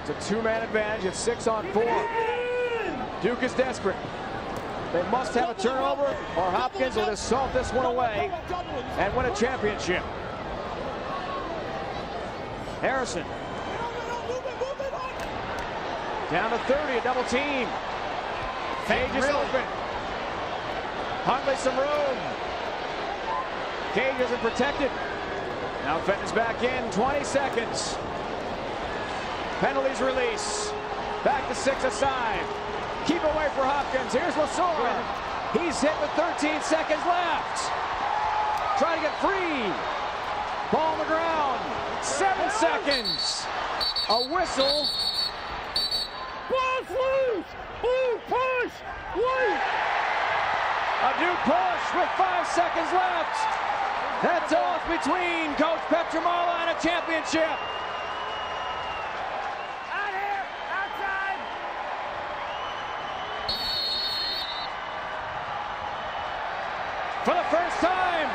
It's a 2-man advantage. It's 6-on-4. Duke is desperate. They must have a turnover, or Hopkins will just salt this one away and win a championship. Harrison. Down to 30, a double team. Cage is open. Huntley some room. Cage isn't protected. Now Fenton's back in, 20 seconds. Penalties release. Back to 6 aside. Keep away for Hopkins. Here's Lasour. He's hit with 13 seconds left. Trying to get free. Ball on the ground. 7 seconds. A whistle. Ball's loose. Blue push. Wait. A Duke push with 5 seconds left. That's off between Coach Petramala and a championship. Out here. Outside. For the first time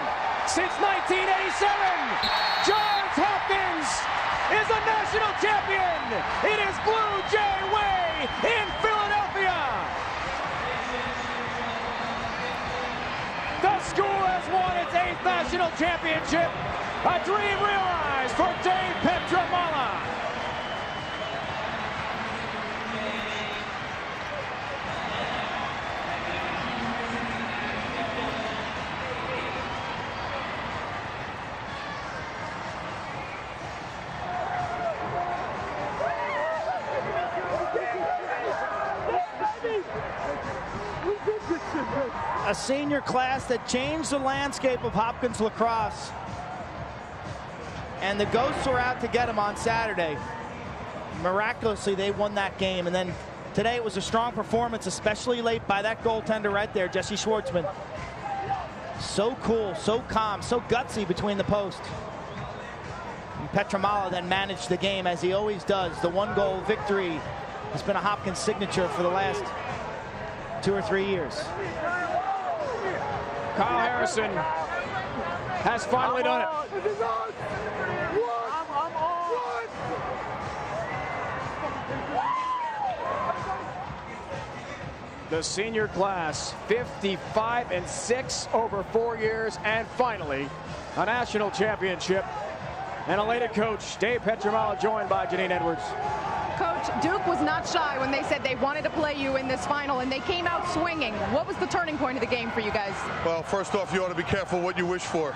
since 1987, Johns Hopkins is a national champion. It is Blue Jay Way in Philadelphia. The school has won its 8th national championship. A dream realized for Dave Petramala. A senior class that changed the landscape of Hopkins lacrosse. And the Ghosts were out to get him on Saturday. Miraculously, they won that game. And then today it was a strong performance, especially late by that goaltender right there, Jesse Schwartzman. So cool, so calm, so gutsy between the posts. And Petramala then managed the game as he always does. The 1-goal victory has been a Hopkins signature for the last 2 or 3 years. Kyle Harrison has finally done it. The senior class, 55-6 over 4 years, and finally a national championship. And elated coach Dave Petramala, joined by Janine Edwards. Coach, Duke was not shy when they said they wanted to play you in this final, and they came out swinging. What was the turning point of the game for you guys? Well, first off, you ought to be careful what you wish for.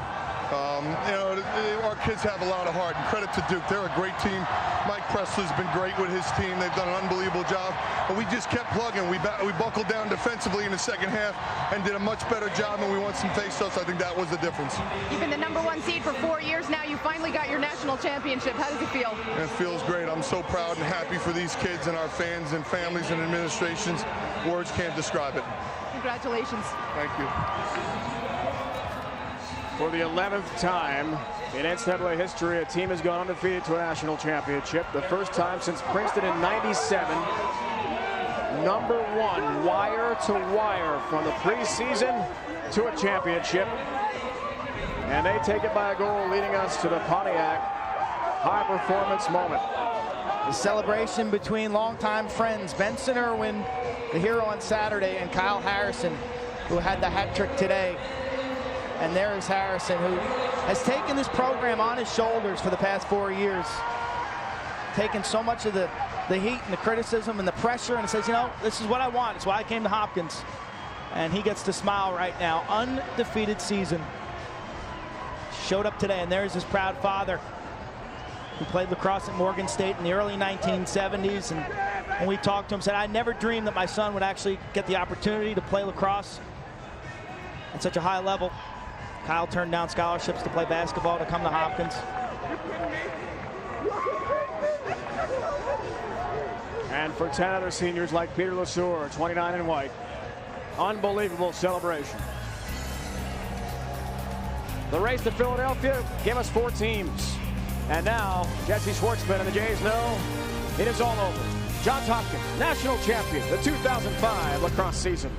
Our kids have a lot of heart, and credit to Duke. They're a great team. Mike Presley's been great with his team. They've done an unbelievable job. But we just kept plugging. We buckled down defensively in the second half and did a much better job, and we won some face-offs. I think that was the difference. You've been the #1 seed for 4 years now. You finally got your national championship. How does it feel? It feels great. I'm so proud and happy for these kids and our fans and families and administrations. Words can't describe it. Congratulations. Thank you. For the 11th time in NCAA history, a team has gone undefeated to a national championship. The first time since Princeton in '97. #1 wire to wire from the preseason to a championship. And they take it by a goal, leading us to the Pontiac high performance moment. The celebration between longtime friends, Benson Irwin, the hero on Saturday, and Kyle Harrison, who had the hat trick today. And there is Harrison, who has taken this program on his shoulders for the past 4 years. Taken so much of the heat and the criticism and the pressure, and says, you know, this is what I want. It's why I came to Hopkins. And he gets to smile right now. Undefeated season. Showed up today, and there's his proud father, who played lacrosse at Morgan State in the early 1970s. And when we talked to him, said, I never dreamed that my son would actually get the opportunity to play lacrosse at such a high level. Kyle turned down scholarships to play basketball to come to Hopkins. And for 10 other seniors like Peter Lasour, 29 in white, unbelievable celebration. The race to Philadelphia gave us 4 teams. And now Jesse Schwartzman and the Jays know it is all over. Johns Hopkins, national champion, the 2005 lacrosse season.